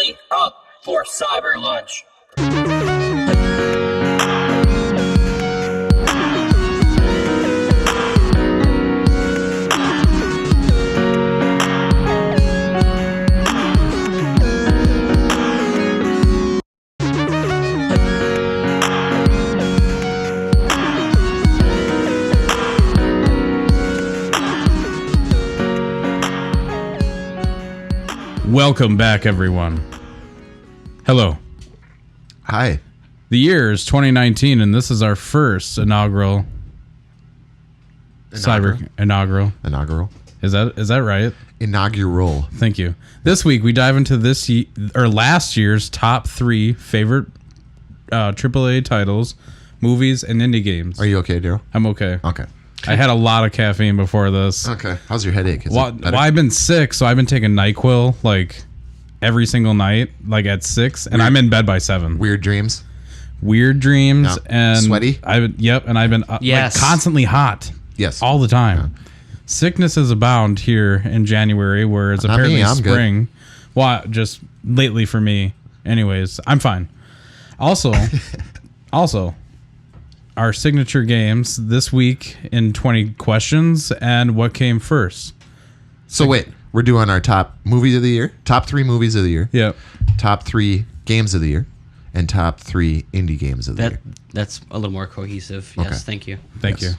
Ready up for Cyber Lunch. Welcome back, everyone. Hello. Hi. The year is 2019, and this is our first inaugural. Cyber inaugural. Inaugural. Is that right? Inaugural. Thank you. This week we dive into last year's top 3 favorite AAA titles, movies, and indie games. Are you okay, Daryl? I'm okay. Okay. I had a lot of caffeine before this. Okay. How's your headache? Well, I've been sick, so I've been taking NyQuil like every single night, like at 6, and I'm in bed by 7. Weird dreams? Weird dreams No. and Sweaty? And I've been like constantly hot. Yes. All the time. Yeah. Sickness is abound here in January, where it's apparently spring. Good. Well, just lately for me. Anyways, I'm fine. Also, our signature games this week in 20 questions and what came first. So wait, we're doing our top movie of the year, top 3 movies of the year. Yep. Top 3 games of the year, and top 3 indie games of the year. That's a little more cohesive. Yes, okay. Thank you. Thank you.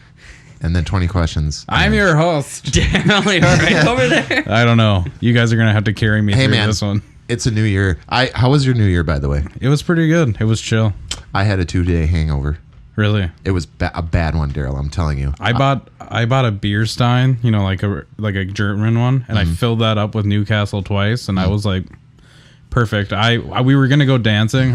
And then 20 questions. I'm your host. Daryl, all right over there. I don't know. You guys are going to have to carry me through this one. It's a new year. How was your new year, by the way? It was pretty good. It was chill. I had a 2-day hangover. Really? It was a bad one, Daryl. I'm telling you. I bought a beer stein, like a German one, and I filled that up with Newcastle twice, and I was like, perfect. We were gonna go dancing,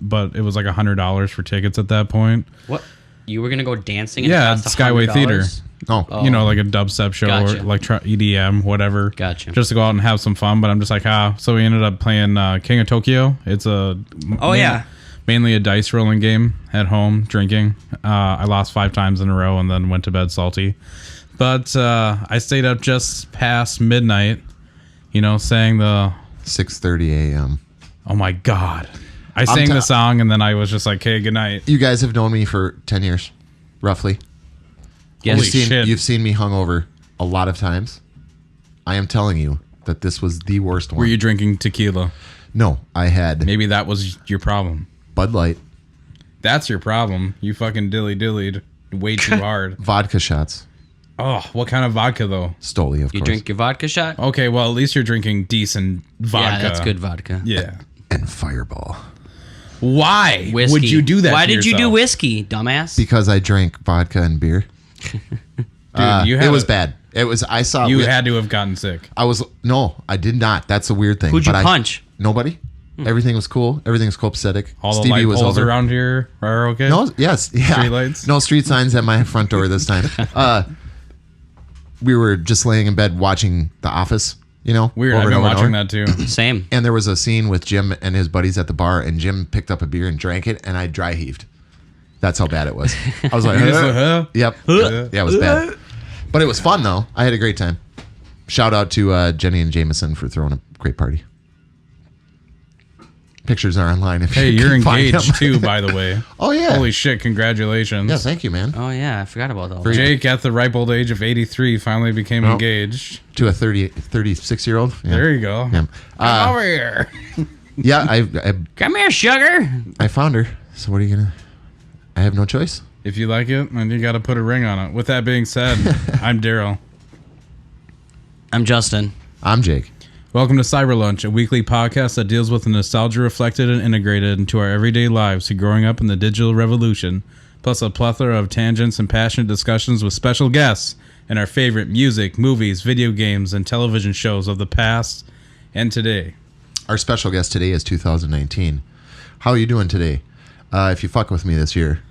but it was like $100 for tickets at that point. What? You were gonna go dancing? And yeah, at Skyway Theater. Oh, like a dubstep show or EDM, whatever. Gotcha. Just to go out and have some fun, but I'm just like, So we ended up playing King of Tokyo. It's mainly a dice rolling game at home, drinking. I lost 5 times in a row and then went to bed salty. But I stayed up just past midnight, sang the... 6:30 a.m. Oh, my God. I sang the song and then I was just like, hey, good night. You guys have known me for 10 years, roughly. Holy shit. You've seen me hungover a lot of times. I am telling you that this was the worst one. Were you drinking tequila? No, I had... Maybe that was your problem. Bud Light. That's your problem. You fucking dilly-dillied way too hard. Vodka shots. Oh, what kind of vodka, though? Stoli, of course. You drink your vodka shot? Okay, well, at least you're drinking decent vodka. Yeah, that's good vodka. Yeah. And Fireball. Why whiskey. would you do that Why to did yourself? you do whiskey, dumbass? Because I drank vodka and beer. Dude, it was bad. It was... I saw... You had to have gotten sick. No, I did not. That's a weird thing. Who'd you punch? Nobody. Everything was cool. Everything was copacetic. All the Stevie light was poles over. around here are okay? No, yes. Yeah. Street lights? No street signs at my front door this time. We were just laying in bed watching The Office, Weird. I've been watching that too. Same. And there was a scene with Jim and his buddies at the bar, and Jim picked up a beer and drank it, and I dry heaved. That's how bad it was. I was like, Yep. Yeah, it was bad. But it was fun, though. I had a great time. Shout out to Jenny and Jameson for throwing a great party. Pictures are online. Hey, you're engaged too, by the way. Oh, yeah. Holy shit, congratulations. Yeah, thank you, man. Oh, yeah. I forgot about all that. Jake, at the ripe old age of 83, finally became engaged. To a 36-year-old. Yeah. There you go. Yeah. Come over here. Yeah, I Come here, sugar. I found her. So what are you going to... I have no choice. If you like it, then you got to put a ring on it. With that being said, I'm Daryl. I'm Justin. I'm Jake. Welcome to Cyber Lunch, a weekly podcast that deals with the nostalgia reflected and integrated into our everyday lives through growing up in the digital revolution, plus a plethora of tangents and passionate discussions with special guests and our favorite music, movies, video games, and television shows of the past and today. Our special guest today is 2019. How are you doing today? If you fuck with me this year,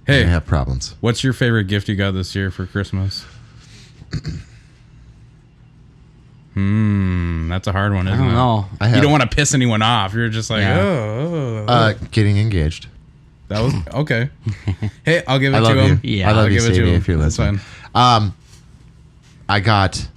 hey, you're gonna have problems. What's your favorite gift you got this year for Christmas? That's a hard one, isn't it? I don't know. You don't want to piss anyone off. You're just like, getting engaged. That was okay. Hey, I'll give it I love to him. Yeah, I love I'll you, give it to Sadie, him. if you're That's listening. fine. I got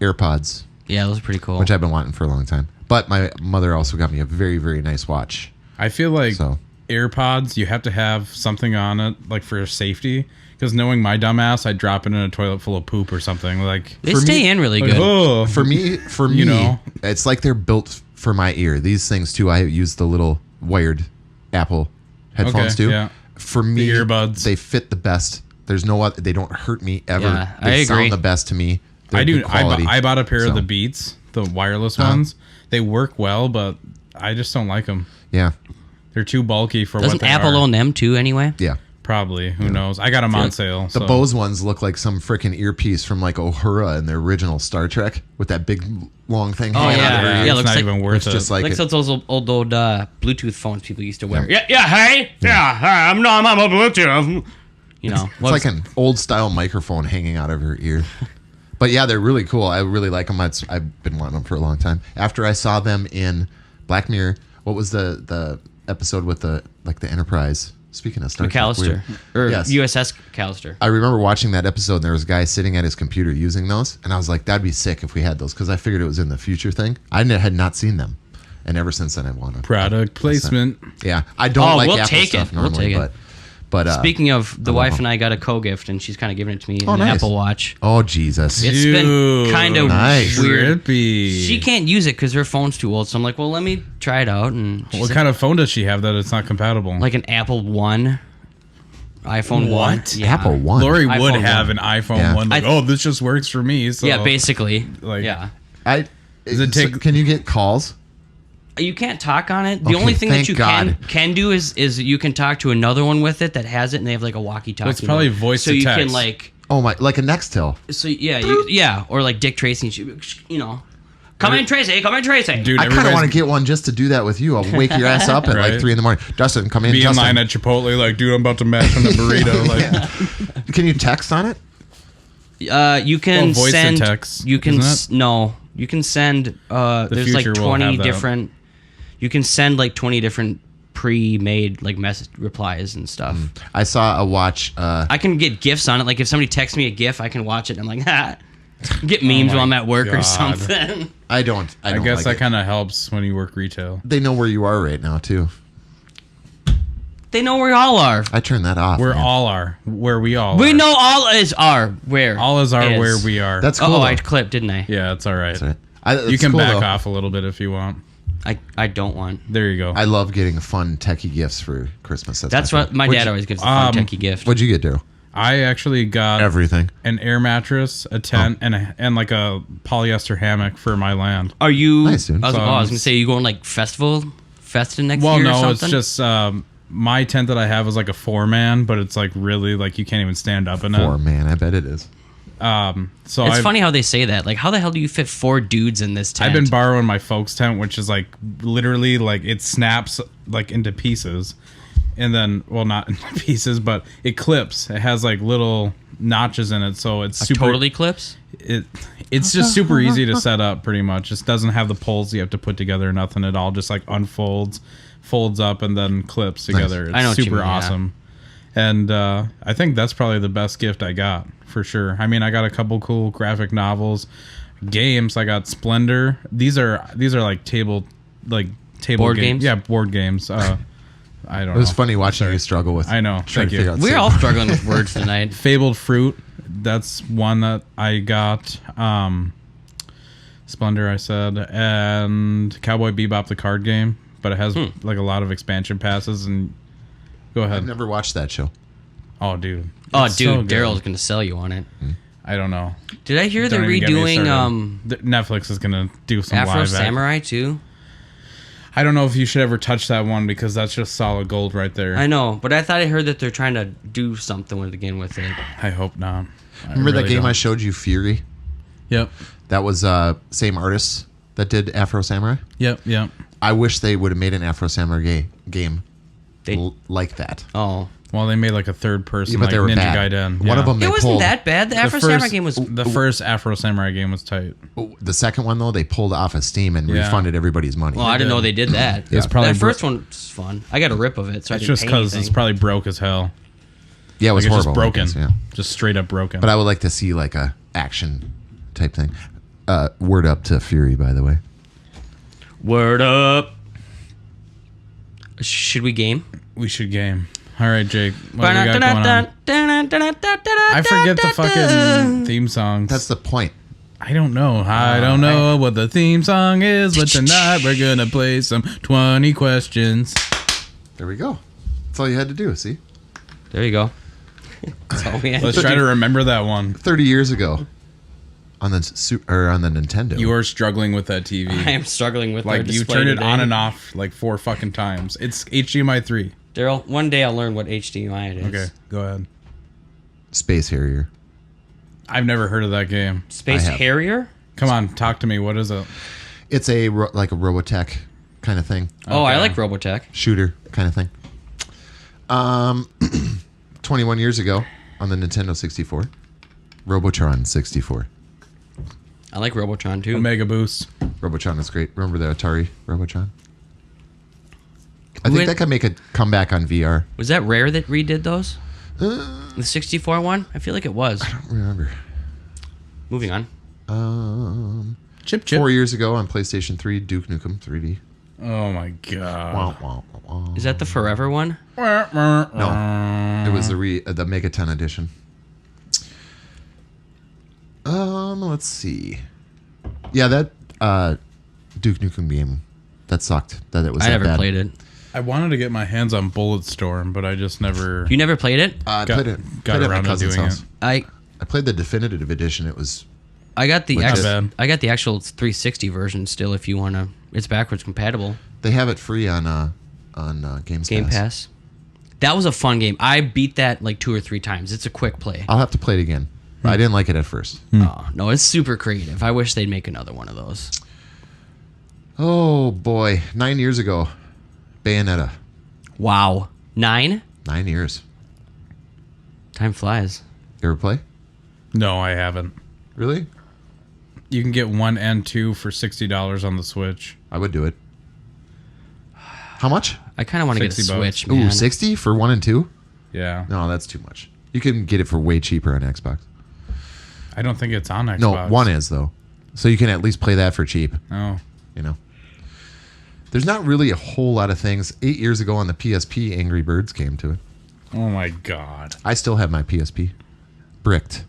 AirPods, Yeah, those are pretty cool. which I've been wanting for a long time. But my mother also got me a very, very nice watch. I feel like So AirPods, you have to have something on it, like for safety. Because knowing my dumbass, I'd drop it in a toilet full of poop or something. Like They For stay me- in really like, good. oh, for me, You know? it's like they're built for my ear. These things too. I use the little wired Apple headphones Okay, too. yeah. For me, earbuds. they fit the best. There's no other. They don't hurt me ever. Yeah, they I agree. sound the best to me. They're I do. good quality. I bought a pair So, of the Beats, the wireless ones. They work well, but I just don't like them. Yeah, They're too bulky for Doesn't what they Apple are. own them too anyway? yeah. Probably. Who knows? I got them on sale. The so. Bose ones look like some freaking earpiece from like Uhura in the original Star Trek with that big long thing Oh, hanging out yeah. of her Yeah, ear. it it's looks not like- even worth It's it. just like Like it- those old Bluetooth phones people used to wear. Hey. Yeah. I'm a Bluetooth. You know, it's like an old style microphone hanging out of her ear. But yeah, they're really cool. I really like them. I've been wanting them for a long time. After I saw them in Black Mirror, what was the episode with the Enterprise? Speaking of Star Trek, McAllister weird. or Yes. USS McAllister. I remember watching that episode, and there was a guy sitting at his computer using those, and I was like, that'd be sick if we had those, because I figured it was in the future thing. Had not seen them, and ever since then I've wanted Product placement. Yeah, I don't Oh, like we'll Apple take stuff it. We'll normally, take it. but Speaking of, the love wife them. and I got a co-gift, and she's kind of giving it to me in Oh, an nice. Apple Watch. oh Jesus, It's been kind of Nice. weird. Trippy. She can't use it because her phone's too old. So I'm like, well, let me try it out. And she's What like, kind of phone does she have that it's not compatible? like an Apple One, iPhone One. What? Yeah. Apple One. Lori would iPhone have one. an iPhone Yeah. 1. Like, I- oh, this just works for me. So Yeah, basically. Like- yeah. Does it take- Can you get calls? You can't talk on it. The Okay, only thing that thank you God. can do is you can talk to another one with it that has it, and they have like a walkie-talkie. It's probably voice so to you can text. like, Oh my, like a Nextel. so yeah, or like Dick Tracy, you know, come in Tracy, come in Tracy. dude, I kind of everybody's want to get one just to do that with you. I'll wake your ass up at like Right. 3 a.m. Justin, come in. be in Justin. line at Chipotle, like, dude, I'm about to mash on the burrito. Like, Can you text on it? You can Well, voice to send. text, You can isn't it? no. You can send. There's like future will 20 have that. different. You can send like 20 different pre-made like message replies and stuff. I saw a watch. I can get GIFs on it. Like if somebody texts me a GIF, I can watch it. and I'm like, ha. Get memes my while I'm at work or God. something. I don't I guess guess like that it. kind of helps when you work retail. They know where you are right now too. They know where all are. I turned that off. Where man. all are. Where we all We are. know all is are where. All is are where we are. That's cool. Oh, though. I clipped, didn't I? yeah, it's all right. That's You it's can cool, back though. off a little bit if you want. I don't want. There you go. I love getting fun techie gifts for Christmas. That's my what thing. my What'd dad you- always gives a fun techie gift. What'd you get, Daryl? I actually got Everything. an air mattress, a tent, and like a polyester hammock for my land. Are you? Nice, dude. I was, So, I was gonna say you going like Festa next Well, year or no, something? it's just my tent that I have is like a 4-man, but it's like really like you can't even stand up in it. 4 man, I bet it is. So It's I've, funny how they say that. Like, how the hell do you fit 4 dudes in this tent? I've been borrowing my folks' tent, which is like literally like it snaps like into pieces, and then well not into pieces, but it clips. It has like little notches in it, so it's super totally clips. It's just super easy to set up. Pretty much, just doesn't have the poles you have to put together. Or nothing. It all just like unfolds, folds up, and then clips together. It's I know what you super mean, yeah. awesome. And I think that's probably the best gift I got for sure. I mean, I got a couple cool graphic novels, games. I got Splendor. These are like table Board games? Yeah, board games. I don't know. It was funny watching you struggle with. I know. trying Thank to you. figure out We're some- all struggling with words tonight. Fabled Fruit. That's one that I got. Splendor, I said, and Cowboy Bebop, the card game, but it has like a lot of expansion passes. And go ahead. I've never watched that show. Oh, dude. Oh, It's so dude, good. Daryl's gonna sell you on it. I don't know. Did I hear Don't they're even get me redoing started. Netflix is gonna do some Afro live Samurai too? I don't know if you should ever touch that one because that's just solid gold right there. I know, but I thought I heard that they're trying to do something with it. I hope not. Remember that really game I don't. showed you, Fury? Yep. That was same artists that did Afro Samurai. Yep. I wish they would have made an Afro Samurai game They like that. oh, Well, they made like a third person, Yeah, but like they were Ninja bad. Gaiden. One Yeah. of them they it wasn't pulled. that bad. The The Afro first- Samurai game was. The first Afro Samurai game was tight. The second one though, they pulled off of Steam and Yeah. refunded everybody's money. Well, I didn't know they did that. It's probably that first one's fun. I got a rip of it, so It's I didn't just pay because it's anything. probably broke as hell. yeah, it was Like it's horrible. just broken. I guess, yeah. Just straight up broken. But I would like to see like a action type thing. Word up to Fury, by the way. Word up. Should we game? We should game. All right, Jake. What do we got going on? I forget the fucking theme songs. That's the point. I don't know. I don't know what the theme song is, but tonight we're going to play some 20 questions. There we go. That's all you had to do, see? There you go. That's all we had Let's to try do. to remember that one. 30 years ago on the Nintendo. You are struggling with that TV. I am struggling with our Like, you display turn it today. on and off like 4 fucking times. It's HDMI 3. Daryl, one day I'll learn what HDMI it is. Okay, go ahead. Space Harrier. I've never heard of that game. Space I have. Harrier? Come on, talk to me. What is it? It's a like a Robotech kind of thing. Oh, I Okay. like Robotech. Shooter kind of thing. 21 years ago on the Nintendo 64. Robotron 64. I like Robotron too. Omega Boost. Robotron is great. Remember the Atari Robotron? I Who think had- that could make a comeback on VR. Was that Rare that redid those? The 64 one? I feel like it was. I don't remember. Moving on. Chip Chip. 4 years ago on PlayStation 3, Duke Nukem 3D. Oh my god. Wah, wah, wah, wah. Is that the Forever one? No. It was the Megaton edition. Let's see. Yeah, that Duke Nukem game, that sucked. That it was I that never bad. played it. I wanted to get my hands on Bulletstorm, but I just never You never played it? I got played it. got Played it at my around to cousin's doing house. it. I played the definitive edition. It was I got the Legit. Not bad. I got the actual 360 version still. If you wanna, it's backwards compatible. they have it free on Games Game Pass. Pass. That was a fun game. I beat that like 2 or 3 times. It's a quick play. I'll have to play it again. But I didn't like it at first. Oh, no, it's super creative. I wish they'd make another one of those. Oh boy, 9 years ago, Bayonetta. Wow. 9? 9 years. Time flies. You ever play? No, I haven't. Really? You can get 1 and 2 for $60 on the Switch. I would do it. How much? I kind of want to get a 60 bucks. Switch, man. Ooh, 60 for 1 and 2? Yeah. No, that's too much. You can get it for way cheaper on Xbox. I don't think it's on Xbox. No, 1 is though. So you can at least play that for cheap, Oh. you know. There's not really a whole lot of things. 8 years ago on the PSP, Angry Birds came to it. Oh my god. I still have my PSP. Bricked.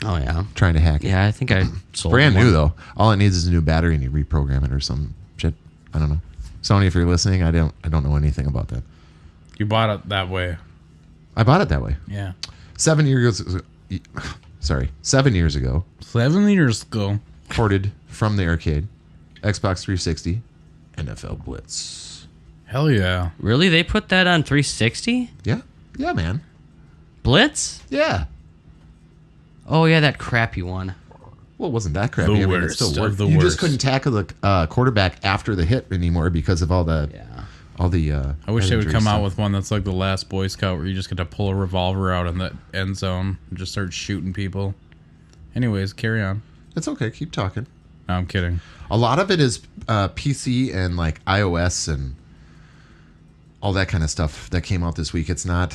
Oh, yeah. Trying to hack it. Yeah, I think I sold Brand one. new though. All it needs is a new battery and you reprogram it or some shit. I don't know. Sony, if you're listening, I don't know anything about that. You bought it that way. I bought it that way. Yeah. 7 years ago. Sorry, 7 years ago. 7 years ago. Ported from the arcade. Xbox 360. NFL Blitz. Hell yeah. Really? They put that on 360? Yeah. Yeah, man. Blitz? Yeah. Oh, yeah, that crappy one. Well, it wasn't that crappy. The I mean, it worst still of worked. the You worst. just couldn't tackle the quarterback after the hit anymore because of all the Yeah. I wish they would injury come stuff. out with one that's like the last Boy Scout where you just get to pull a revolver out in the end zone and just start shooting people. Anyways, carry on. It's okay. Keep talking. No, I'm kidding. A lot of it is PC and like iOS and all that kind of stuff that came out this week. It's not.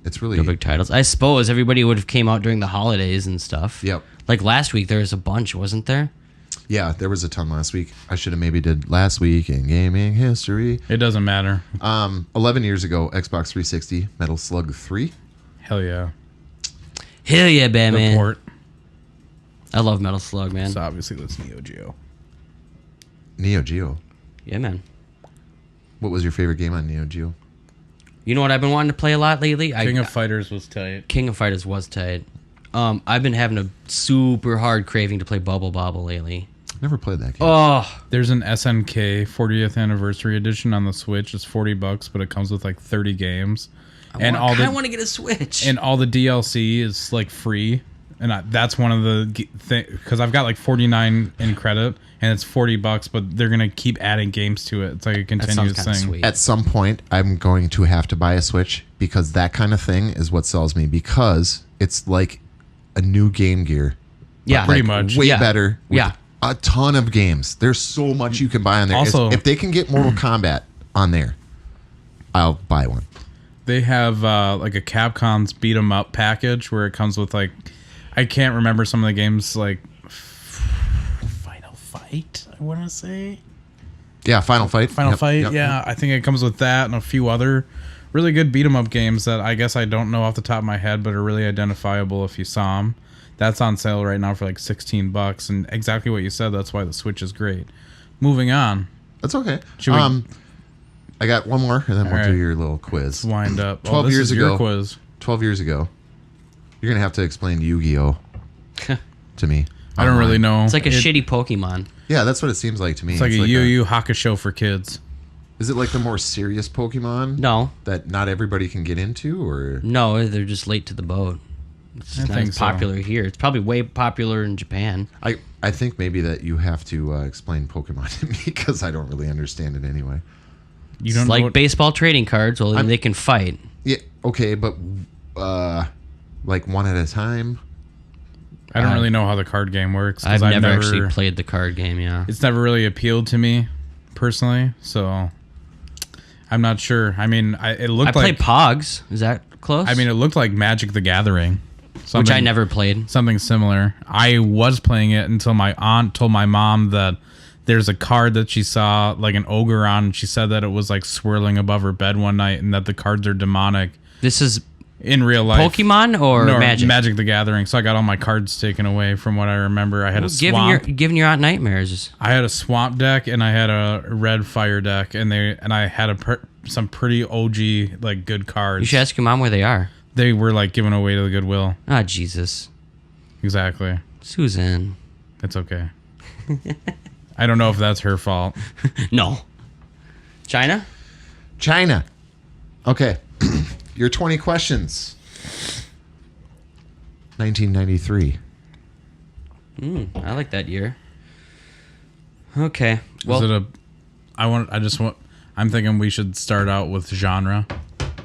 It's really. No big titles. I suppose everybody would have came out during the holidays and stuff. Yep. Like last week, there was a bunch, wasn't there? Yeah, there was a ton last week. I should have maybe did last week in gaming history. It doesn't matter. 11 years ago, Xbox 360, Metal Slug 3. Hell yeah. Hell yeah, The Batman. port. I love Metal Slug, man. So obviously that's Neo Geo. Neo Geo. Yeah, man. What was your favorite game on Neo Geo? You know what I've been wanting to play a lot lately? King of Fighters was tight. King of Fighters was tight. I've been having a super hard craving to play Bubble Bobble lately. Never played that game. Oh, There's an SNK 40th anniversary edition on the Switch. It's $40, but it comes with like 30 games. I kind of want to get a Switch. And all the DLC is like free, and that's one of the because I've got like 49 in credit, and it's $40, but they're gonna keep adding games to it. It's like a that sounds continuous kind of thing. sweet. At some point, I'm going to have to buy a Switch because that kind of thing is what sells me because it's like a new Game Gear. Yeah, Pretty Like, much. Way Yeah. better. with Yeah. A ton of games. There's so much you can buy on there. Also- if they can get Mortal Kombat on there, I'll buy one. They have like a Capcom's beat 'em up package where it comes with like I can't remember some of the games like Final Fight. I want to say Yeah, Final Fight. Final Fight. Yeah, I think it comes with that and a few other really good beat 'em up games that I guess I don't know off the top of my head, but are really identifiable if you saw them. That's on sale right now for like $16, and exactly what you said. That's why the Switch is great. Moving on. That's okay. I got one more, and then we'll do your little quiz. Wind up. 12 years ago. Your quiz. 12 years ago. You're gonna have to explain Yu-Gi-Oh to me. I don't really know. It's like a shitty Pokemon. Yeah, that's what it seems like to me. It's like a Yu Yu Hakusho for kids. Is it like the more serious Pokemon? No. That not everybody can get into, or no, they're just late to the boat. It's just not as popular here. It's probably way popular in Japan. I think maybe that you have to explain Pokemon to me because I don't really understand it anyway. You don't it's like baseball trading cards, only they can fight. Yeah, okay, but like one at a time. I don't really know how the card game works. I've never actually played the card game. Yeah, it's never really appealed to me personally, so I'm not sure. I mean, it looked like I played Pogs. Is that close? I mean, it looked like Magic the Gathering, which I never played. Something similar. I was playing it until my aunt told my mom that there's a card that she saw like an ogre on, and she said that it was like swirling above her bed one night, and that the cards are demonic. This is in real life. Pokemon or Magic? Magic the Gathering. So I got all my cards taken away from what I remember. I had a swamp. Giving your aunt nightmares. I had a swamp deck and I had a red fire deck, and I had some pretty OG like good cards. You should ask your mom where they are. They were like given away to the Goodwill. Ah, Jesus. Exactly. Susan. It's okay. I don't know if that's her fault. No. China. Okay. Your 20 questions. 1993. I like that year. Okay. Well, I'm thinking we should start out with genre.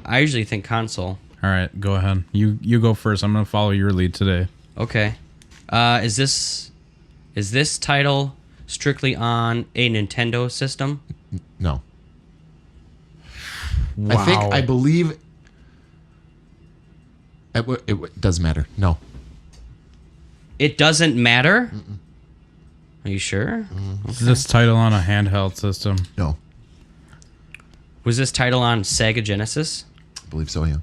I usually think console. All right, go ahead. You go first. I'm going to follow your lead today. Okay. Is this title strictly on a Nintendo system? No. Wow. I believe it doesn't matter. No. It doesn't matter? Mm-mm. Are you sure? Okay. Is this title on a handheld system? No. Was this title on Sega Genesis? I believe so, yeah.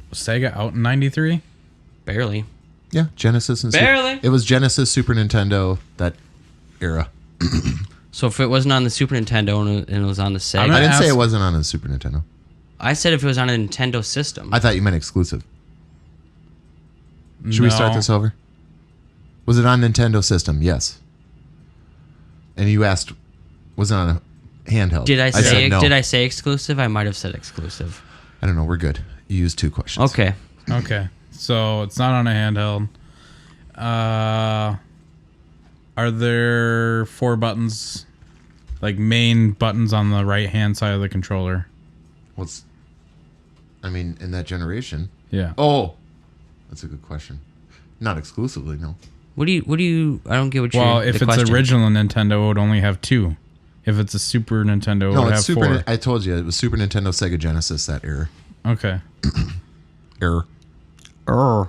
Was Sega out in 93? Barely. Yeah, Genesis and Barely. It was Genesis, Super Nintendo, that era. So if it wasn't on the Super Nintendo and it was on the Sega... I didn't say it wasn't on the Super Nintendo. I said if it was on a Nintendo system. I thought you meant exclusive. Should we start this over? Was it on Nintendo system? Yes. And you asked, was it on a handheld? Did I say exclusive? I might have said exclusive. I don't know. We're good. You used 2 questions. Okay. So it's not on a handheld. Are there 4 buttons, like main buttons on the right-hand side of the controller? In that generation. Yeah. Oh, that's a good question. Not exclusively, no. What do you? I don't get what you. Well, if it's original Nintendo, it would only have 2. If it's a Super Nintendo, it would have 4. I told you it was Super Nintendo, Sega Genesis, that era. Okay. Error. I'm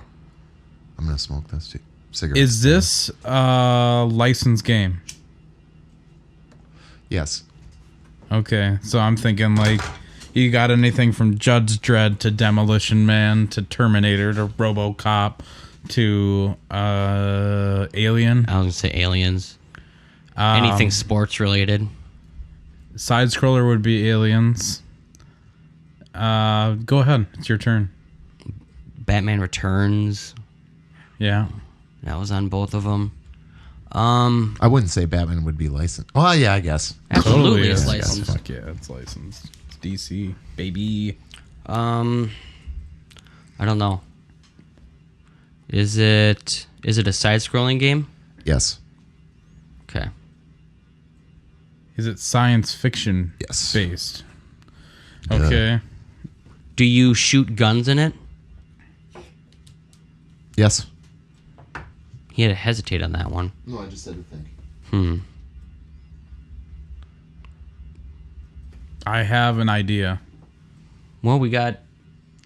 gonna smoke this cigarette. Is this a licensed game? Yes. Okay, so I'm thinking like you got anything from Judge Dredd to Demolition Man to Terminator to RoboCop to Alien. I was gonna say Aliens. Anything sports related. Side scroller would be Aliens. Go ahead. It's your turn. Batman Returns. Yeah. That was on both of them. I wouldn't say Batman would be licensed. Oh, yeah, I guess. Absolutely totally is licensed. Fuck yeah, it's licensed. It's DC, baby. I don't know. Is it a side-scrolling game? Yes. Okay. Is it science fiction based? Okay. Do you shoot guns in it? Yes. He had to hesitate on that one. No, I just had to think. I have an idea. Well, we got...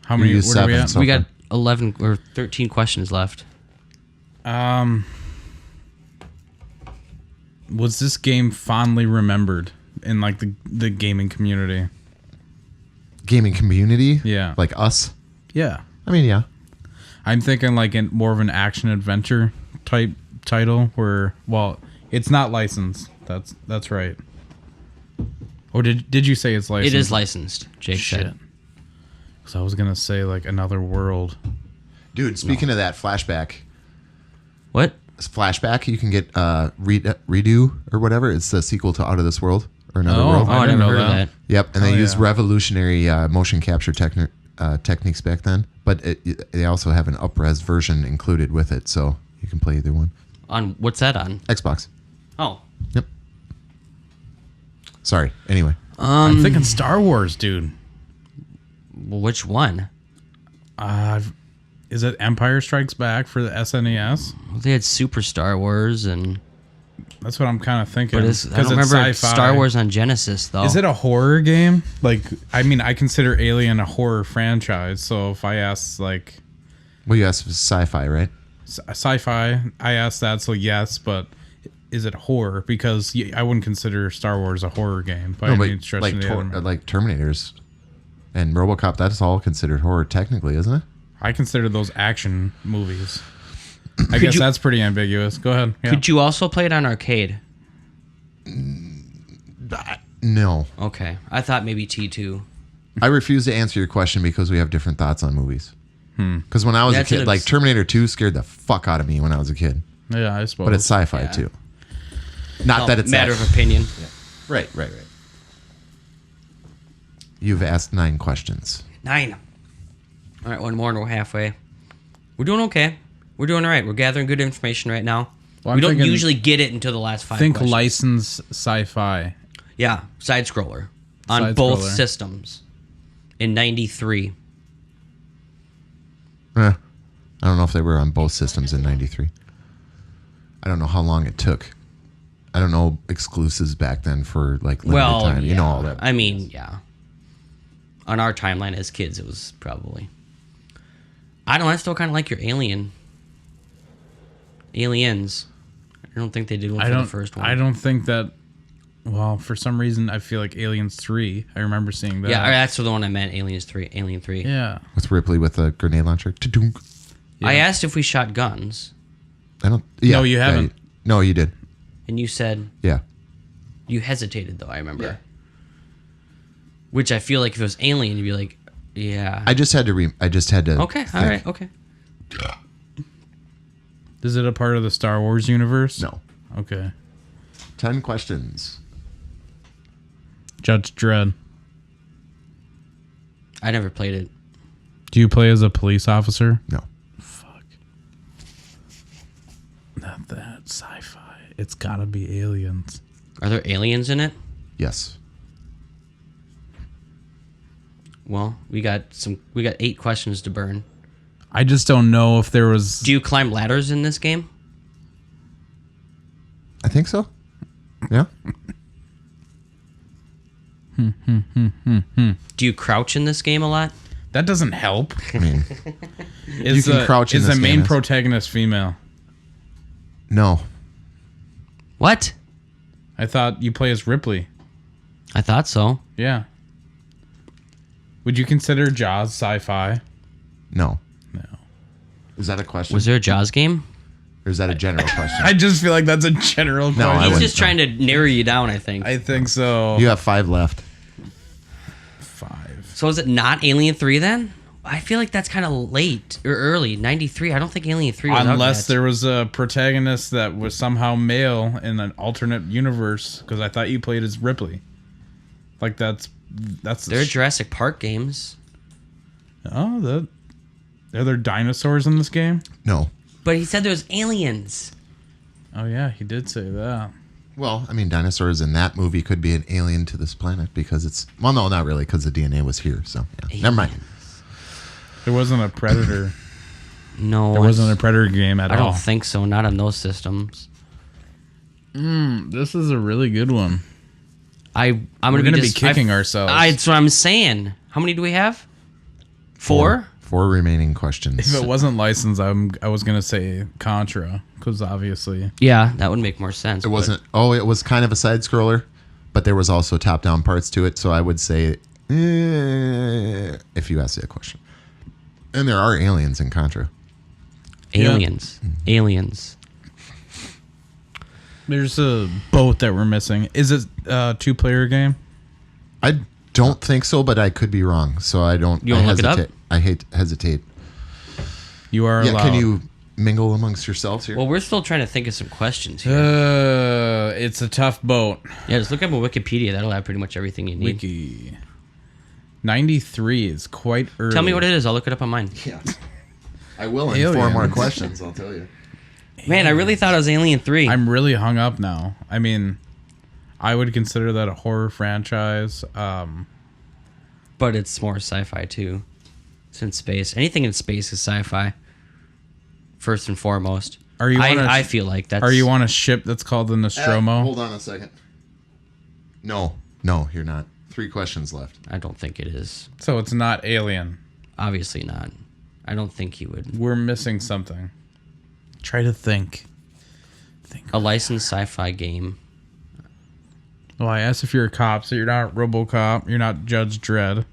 How many? What are we at? We got 11 or 13 questions left. Was this game fondly remembered in like the gaming community. Gaming community? Yeah. Like us? Yeah. I mean, yeah. I'm thinking like in more of an action adventure type title where, well, it's not licensed. That's right. Or did you say it's licensed? It is licensed, Jake said. Because I was going to say like Another World. Dude, speaking of that, Flashback. What? Flashback, you can get Redo or whatever. It's the sequel to Out of This World or Another World. Oh, I never heard of that. Yep, and they used revolutionary motion capture techniques back then. But they also have an up-res version included with it, so you can play either one. On what's that on? Xbox. Oh. Yep. Sorry. Anyway. I'm thinking Star Wars, dude. Which one? Is it Empire Strikes Back for the SNES? They had Super Star Wars and... That's what I'm kind of thinking. But I don't remember sci-fi. Star Wars on Genesis, though. Is it a horror game? Like, I mean, I consider Alien a horror franchise, so if I ask, like... Well, you asked sci-fi, right? Sci-fi, I asked that, so yes, but is it horror? Because I wouldn't consider Star Wars a horror game. By any stretch like, of the other. like Terminators and RoboCop, that's all considered horror technically, isn't it? I consider those action movies. I guess that's pretty ambiguous. Go ahead. Yeah. Could you also play it on arcade? No. Okay. I thought maybe T2. I refuse to answer your question because we have different thoughts on movies. Because when I was a kid, like Terminator 2 scared the fuck out of me when I was a kid. Yeah, I suppose. But it's sci-fi too. Not that it's matter of opinion. Yeah. Right. You've asked 9 questions. 9. All right, one more and we're halfway. We're doing okay. We're doing all right. We're gathering good information right now. Well, we don't usually get it until the last 5 Think questions. licensed sci-fi. Yeah, side scroller on both systems in 93. I don't know if they were on both systems in 93. I don't know how long it took. I don't know exclusives back then for like limited time. Yeah. You know all that. I mean, yeah. On our timeline as kids, it was probably... I don't know. I still kind of like your Aliens. I don't think they did one for the first one. I don't think that... Well, for some reason, I feel like Aliens 3. I remember seeing that. Yeah, that's the one I meant, Alien 3. Yeah. With Ripley with a grenade launcher. Ta-dunk. Yeah. I asked if we shot guns. I don't... Yeah, no, you haven't. No, you did. And you said... Yeah. You hesitated, though, I remember. Yeah. Which I feel like if it was Alien, you'd be like, yeah. I just had to... Okay, all right, okay. Is it a part of the Star Wars universe? No. Okay. 10 questions. Judge Dredd. I never played it. Do you play as a police officer? No. Fuck. Not that sci-fi. It's gotta be aliens. Are there aliens in it? Yes. Well, we got 8 questions to burn. I just don't know if there was... Do you climb ladders in this game? I think so. Yeah. Do you crouch in this game a lot? That doesn't help. I mean, you can crouch in this game. Is the main protagonist female? No. What? I thought you play as Ripley. I thought so. Yeah. Would you consider Jaws sci-fi? No. No. Is that a question? Was there a Jaws game? Or is that a general question? I just feel like that's a general question. He's just trying to narrow you down, I think. I think so. You have 5 left. 5. So is it not Alien 3 then? I feel like that's kind of late or early. 93. I don't think Alien 3 was out yet. Unless there was a protagonist that was somehow male in an alternate universe, because I thought you played as Ripley. Like that's there are Jurassic Park games. Oh, are there dinosaurs in this game? No. But he said there was aliens. Oh yeah, he did say that. Well, I mean, dinosaurs in that movie could be an alien to this planet because it's... Well, no, not really, because the DNA was here, so yeah. Never mind. There wasn't a Predator. No. There wasn't a Predator game at all. I don't think so, not on those systems. This is a really good one. I'm We're going to be kicking ourselves. That's what I'm saying. How many do we have? 4? 4 remaining questions. If it wasn't licensed, I was going to say Contra, because obviously... Yeah, that would make more sense. It wasn't... Oh, it was kind of a side-scroller, but there was also top-down parts to it. So I would say, if you ask that question. And there are aliens in Contra. Aliens. Aliens. There's a boat that we're missing. Is it a 2-player game? I don't think so, but I could be wrong. So I don't. You want to look it up? I hesitate. You are allowed. Can you mingle amongst yourselves here? Well, we're still trying to think of some questions here. It's a tough boat. Yeah, just look up on Wikipedia. That'll have pretty much everything you need. Wiki. 93 is quite early. Tell me what it is. I'll look it up on mine. Yeah. I will in 4 more questions, I'll tell you. Man, I really thought it was Alien 3. I'm really hung up now. I mean, I would consider that a horror franchise. But it's more sci-fi, too. It's in space. Anything in space is sci-fi. First and foremost. I feel like that's... Are you on a ship that's called the Nostromo? Hold on a second. No, you're not. 3 questions left. I don't think it is. So it's not Alien. Obviously not. I don't think you would. We're missing something. Try to think. A licensed sci-fi game. Well, I asked if you're a cop, so you're not RoboCop. You're not Judge Dredd.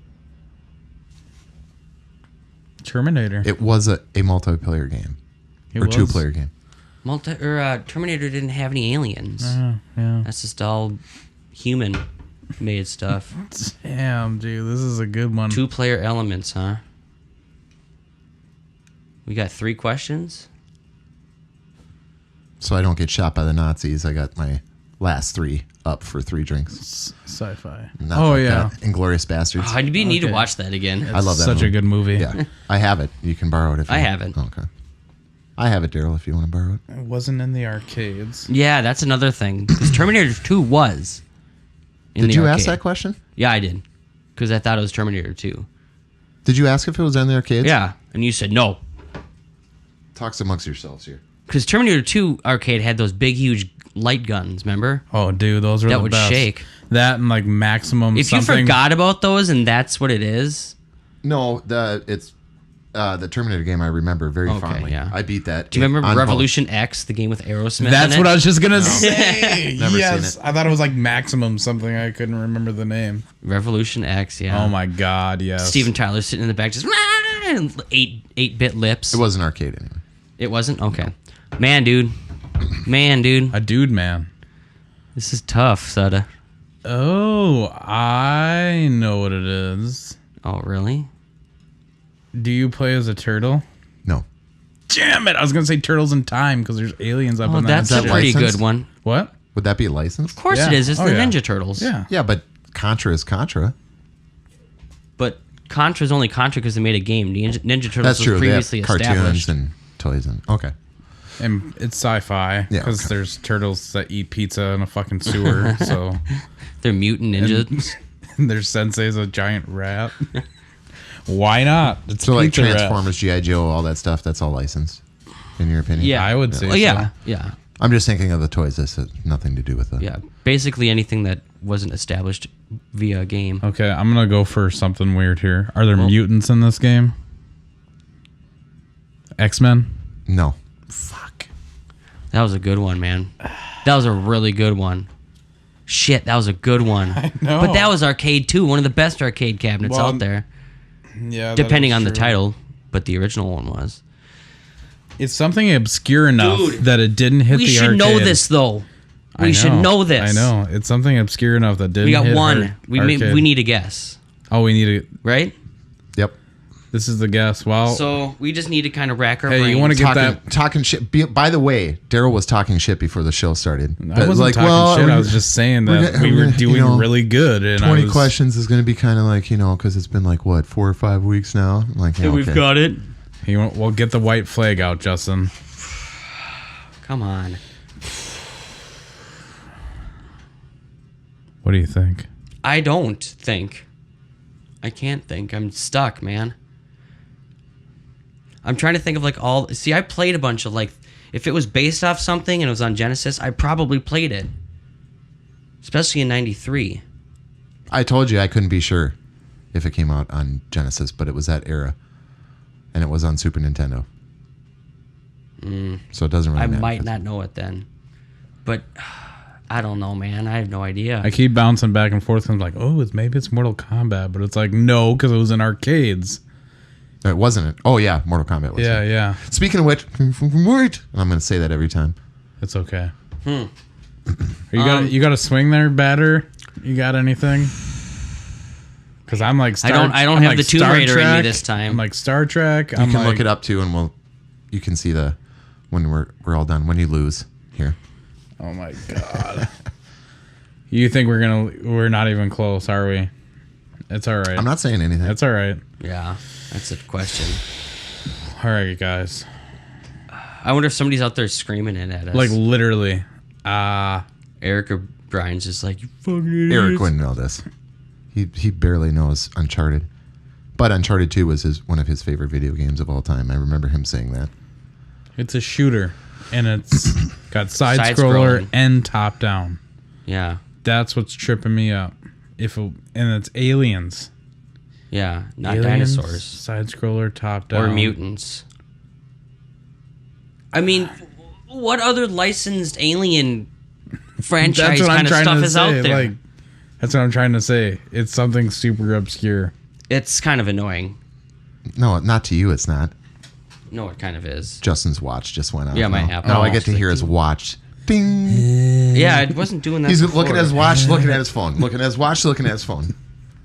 Terminator. It was a multiplayer game. Or 2-player game. Terminator didn't have any aliens. Yeah. That's just all human-made stuff. Damn, dude, this is a good one. 2-player elements, huh? We got 3 questions. So I don't get shot by the Nazis. I got my last 3 up for 3 drinks. Sci-fi. Inglourious Bastards. Oh, I need to watch that again. I love that Such movie. a good movie. Yeah. I have it. You can borrow it if you want. haven't. Okay. I have it, Daryl, if you want to borrow it. It wasn't in the arcades. Yeah, that's another thing. Because Terminator 2 was in Did the you arcade. ask that question? Yeah, I did. Because I thought it was Terminator 2. Did you ask if it was in the arcades? Yeah, and you said no. Talk amongst yourselves here. Because Terminator 2 arcade had those big, huge light guns, remember? Oh, dude, those were That the would best. shake. That and like Maximum If something. you forgot about those and that's what it is, No, it's the Terminator game I remember very fondly. yeah. I beat that. do you remember Revolution X, the game with Aerosmith? That's in what it? I was just gonna say. Never Yes, seen it. I thought it was like Maximum something. I couldn't remember the name. Revolution X, yeah. Oh my god, yes. Steven Tyler sitting in the back just 8-bit lips. It was an arcade anyway. It wasn't? Okay. Man, dude. A dude, man. This is tough, Suda. Oh, I know what it is. Oh, really? Do you play as a turtle? No. Damn it! I was gonna say Turtles in Time because there's aliens up Oh, in that. that's a that pretty licensed? good one. What? Would that be licensed? Of course Yeah. it is. It's Oh, the yeah. Ninja Turtles. Yeah. Yeah, but Contra is Contra. But Contra's only Contra because they made a game. Ninja Turtles That's was true. They have previously cartoons established. and toys and okay. And it's sci-fi Yeah, because okay. there's turtles that eat pizza in a fucking sewer. So They're mutant ninjas. and their sensei's a giant rat. Why not? It's So like pizza rat. Transformers, G.I. Joe, all that stuff, that's all licensed, in your opinion? Yeah. I would say. Oh, so. yeah. Yeah. I'm just thinking of the toys. This has nothing to do with that. Yeah. Basically anything that wasn't established via a game. Okay, I'm gonna go for something weird here. Are there mutants in this game? X-Men? No. Fuck. That was a good one, man. That was a really good one. Shit, that was a good one. I know. But that was arcade too. One of the best arcade cabinets Well, out there. Yeah. Depending on the title, but the original one was. It's something obscure enough Dude, that it didn't hit We the should arcade. know this though. I We should know this. I know. It's something obscure enough that didn't We got hit one. We arcade. need a guess, Oh, we need to. right? Yep. This is the guess. Well, So we just need to kind of rack our hey, brains. you want to get that? Talking shit. By the way, Daryl was talking shit before the show started. I wasn't talking shit. I was just saying that we were doing really good. And 20 I was, questions is going to be kind of like, because it's been like, what, 4 or 5 weeks now? I'm like, yeah, We've okay. got it. We'll get the white flag out, Justin. Come on. What do you think? I don't think. I can't think. I'm stuck, man. I'm trying to think of like all. See, I played a bunch of like. If it was based off something and it was on Genesis, I probably played it. Especially in '93. I told you I couldn't be sure if it came out on Genesis, but it was that era. And it was on Super Nintendo. So it doesn't really I matter. might not know it then. But I don't know, man. I have no idea. I keep bouncing back and forth. I'm like, maybe it's Mortal Kombat, but it's like, no, because it was in arcades. It wasn't it? Oh yeah, Mortal Kombat was. Yeah. Speaking of which, wait. I'm going to say that every time. It's okay. You got a swing there, batter? You got anything? Because I'm like I don't have like the Tomb Raider in me this time. I'm like Star Trek. You can look it up too, and you can see when we're all done when you lose here. Oh my god! You think we're not even close, are we? It's all right. I'm not saying anything. It's all right. Yeah, that's a question. All right, guys. I wonder if somebody's out there screaming it at us. Like literally. Eric or Brian's just like, you fucking idiots. Eric wouldn't know this. He barely knows Uncharted. But Uncharted 2 was one of his favorite video games of all time. I remember him saying that. It's a shooter, and it's got side-scroller and top-down. Yeah. That's what's tripping me up. And it's aliens. Yeah, not aliens, dinosaurs. Side-scroller, top-down. Or mutants. I mean, what other licensed alien franchise kind of stuff is out there? Like, that's what I'm trying to say. It's something super obscure. It's kind of annoying. No, not to you, it's not. No, it kind of is. Justin's watch just went off. Yeah, my Apple. No, I get to hear his watch. Ding. Yeah, it wasn't doing that. He's before. looking at his watch, looking at his phone. Looking at his watch, looking at his phone.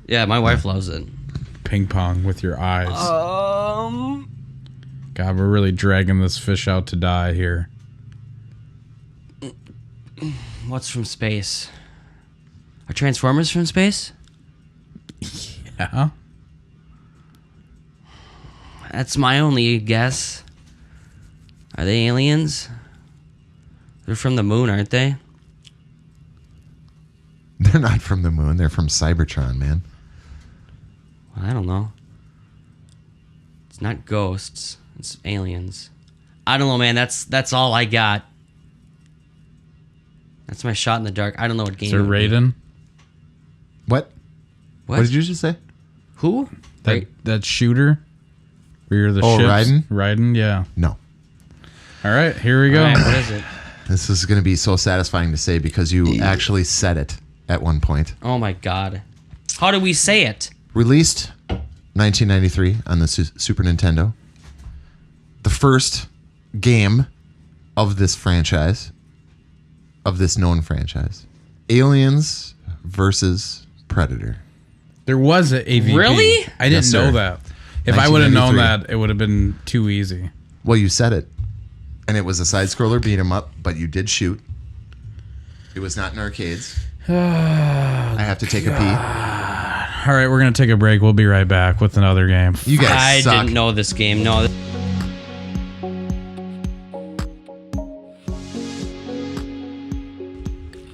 Yeah, my wife loves it. Ping pong with your eyes. God, we're really dragging this fish out to die here. What's from space? Are Transformers from space? Yeah. That's my only guess. Are they aliens? They're from the moon, aren't they? They're not from the moon. They're from Cybertron, man. I don't know. It's not ghosts. It's aliens. I don't know, man. That's all I got. That's my shot in the dark. I don't know what game. Is it Raiden? What? What did you just say? Who? That shooter? Where you're the ships? Raiden? Raiden, yeah. No. All right, here we go. All right, what is it? This is going to be so satisfying to say because you actually said it at one point. Oh my god. How do we say it? Released 1993 on the Super Nintendo. The first game of this franchise, of this known franchise. Aliens versus Predator. There was an AVP. Really? I didn't know that. If I would have known that, it would have been too easy. Well, you said it. And it was a side-scroller beat 'em up, but you did shoot. It was not in arcades. I have to take a pee. All right, we're going to take a break. We'll be right back with another game. You guys suck. I didn't know this game. No.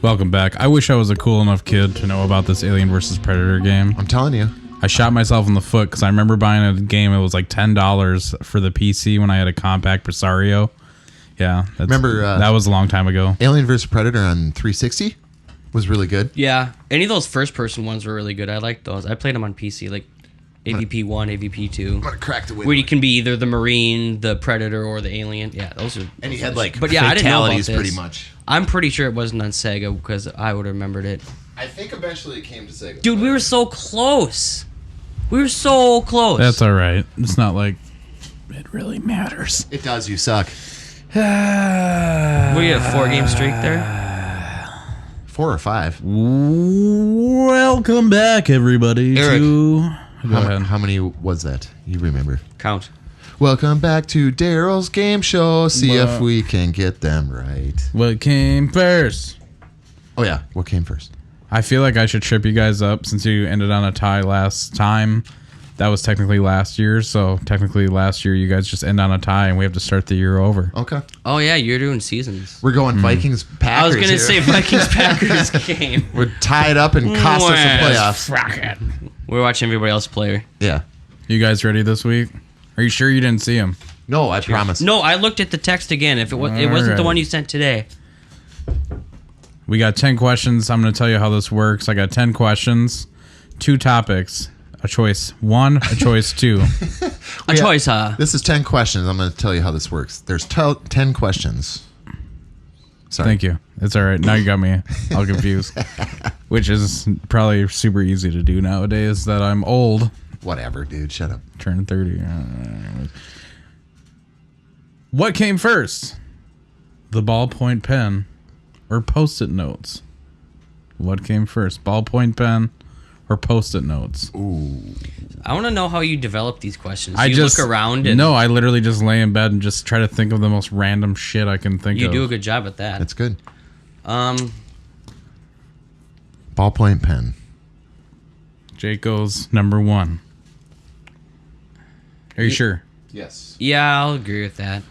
Welcome back. I wish I was a cool enough kid to know about this Alien vs. Predator game. I'm telling you. I shot myself in the foot because I remember buying a game. It was like $10 for the PC when I had a compact Presario. Yeah. Remember that was a long time ago. Alien vs. Predator on 360 was really good. Yeah. Any of those first-person ones were really good. I liked those. I played them on PC, like AVP 1, AVP 2. I'm going to crack the window. Where you can be either the Marine, the Predator, or the Alien. Yeah, those are... And you had like but yeah, I didn't know about this. Pretty much. I'm pretty sure it wasn't on Sega because I would have remembered it. I think eventually it came to Sega. Dude, we were so close. We were so close. That's all right. It's not like it really matters. It does. You suck. What do you have, 4-game streak there? 4 or 5. Welcome back, everybody. Eric. Go ahead. How many was that? You remember? Count. Welcome back to Daryl's Game Show. See if we can get them right. What came first? Oh, yeah. What came first? I feel like I should trip you guys up since you ended on a tie last time. That was technically last year, so technically last year you guys just end on a tie and we have to start the year over. Okay. Oh, yeah, you're doing seasons. We're going Vikings-Packers. I was going to say Vikings-Packers game. We're tied up and cost us the playoffs. We're watching everybody else play. Yeah. You guys ready this week? Are you sure you didn't see him? No, I promise. No, I looked at the text again. If it wasn't the one you sent today. We got 10 questions. I'm going to tell you how this works. I got 10 questions, 2 topics, a choice 1, a choice 2. A choice, huh? This is 10 questions. I'm going to tell you how this works. There's 10 questions. Sorry. Thank you. It's all right. Now you got me all confused. Which is probably super easy to do nowadays that I'm old. Whatever, dude. Shut up. Turning 30. What came first? The ballpoint pen or Post-it notes? What came first? Ballpoint pen or Post-it notes? Ooh. I want to know how you develop these questions. Do you look around and... No, I literally just lay in bed and just try to think of the most random shit I can think of. You do a good job at that. That's good. Ballpoint pen. Jake goes number 1. Are you sure? Yes. Yeah, I'll agree with that.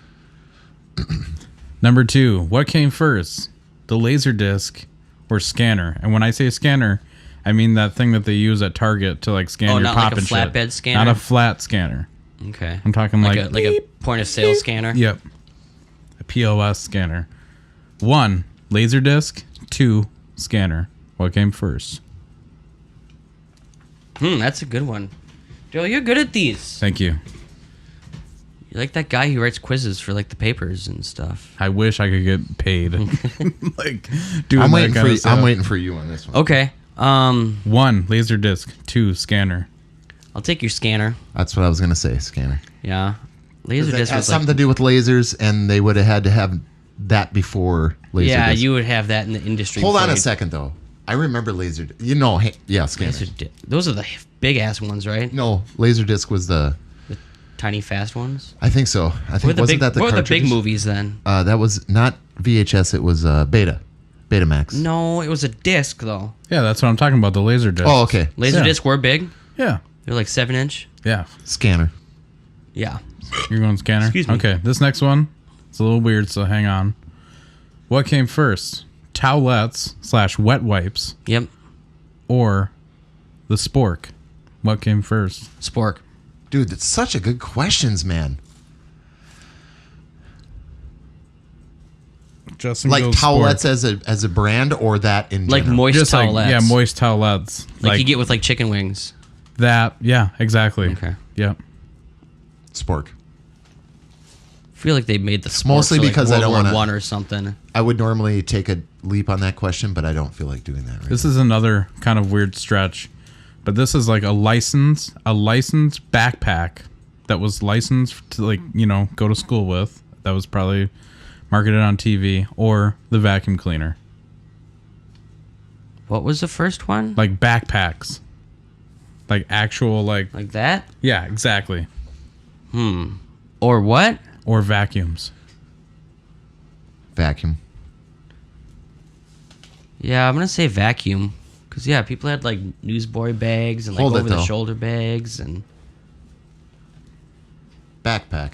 Number 2. What came first? The Laserdisc or scanner? And when I say scanner, I mean that thing that they use at Target to like scan your pop and shit. Not like a flatbed scanner? Not a flat scanner. Okay. I'm talking like a point of sale scanner? Yep. A POS scanner. 1, Laserdisc. 2, scanner. What came first? That's a good one. Joe, you're good at these. Thank you. You're like that guy who writes quizzes for like the papers and stuff. I wish I could get paid. Like doing I'm that kind of stuff. I'm waiting for you on this one. Okay. 1, Laserdisc. 2, scanner. I'll take your scanner. That's what I was gonna say. Scanner. Yeah. Laserdisc Laserdisc has something to do with lasers, and they would have had to have that before Laserdisc. Yeah, you would have that in the industry. Hold on a second, though. I remember laser. Yeah, scanner. Those are the big ass ones, right? No, Laserdisc was the tiny fast ones. I think so. I think wasn't that the what were the big movies then? That was not VHS. It was Betamax. No, it was a disc though. Yeah, that's what I'm talking about. The Laserdisc. Oh, okay. Laserdisc were big. Yeah. They're like 7-inch. Yeah. Scanner. Yeah. You're going scanner? Excuse me. Okay, this next one, it's a little weird, so hang on. What came first? Towelettes / wet wipes Yep. or the spork? What came first? Spork. Dude, that's such a good questions, man. Justin Like goes towelettes spork. as a brand, or that in Like general? moist Just towelettes. like, yeah, moist towelettes. Like you get with like chicken wings. that. Yeah, exactly. Okay. Yep. Spork. I feel like they made the spork Mostly for, like, because I don't World wanna- War I or something. I would normally take a leap on that question, but I don't feel like doing that right This now. is another kind of weird stretch, but this is like a licensed backpack that was licensed to, like, you know, go to school with. That was probably marketed on TV, or the vacuum cleaner. What was the first one? Like backpacks. Like actual like that? yeah, exactly. Or what? Or vacuums. Vacuum. Yeah, I'm gonna say vacuum. Cause yeah, people had like newsboy bags and like Hold it, over the though. shoulder bags and Backpack.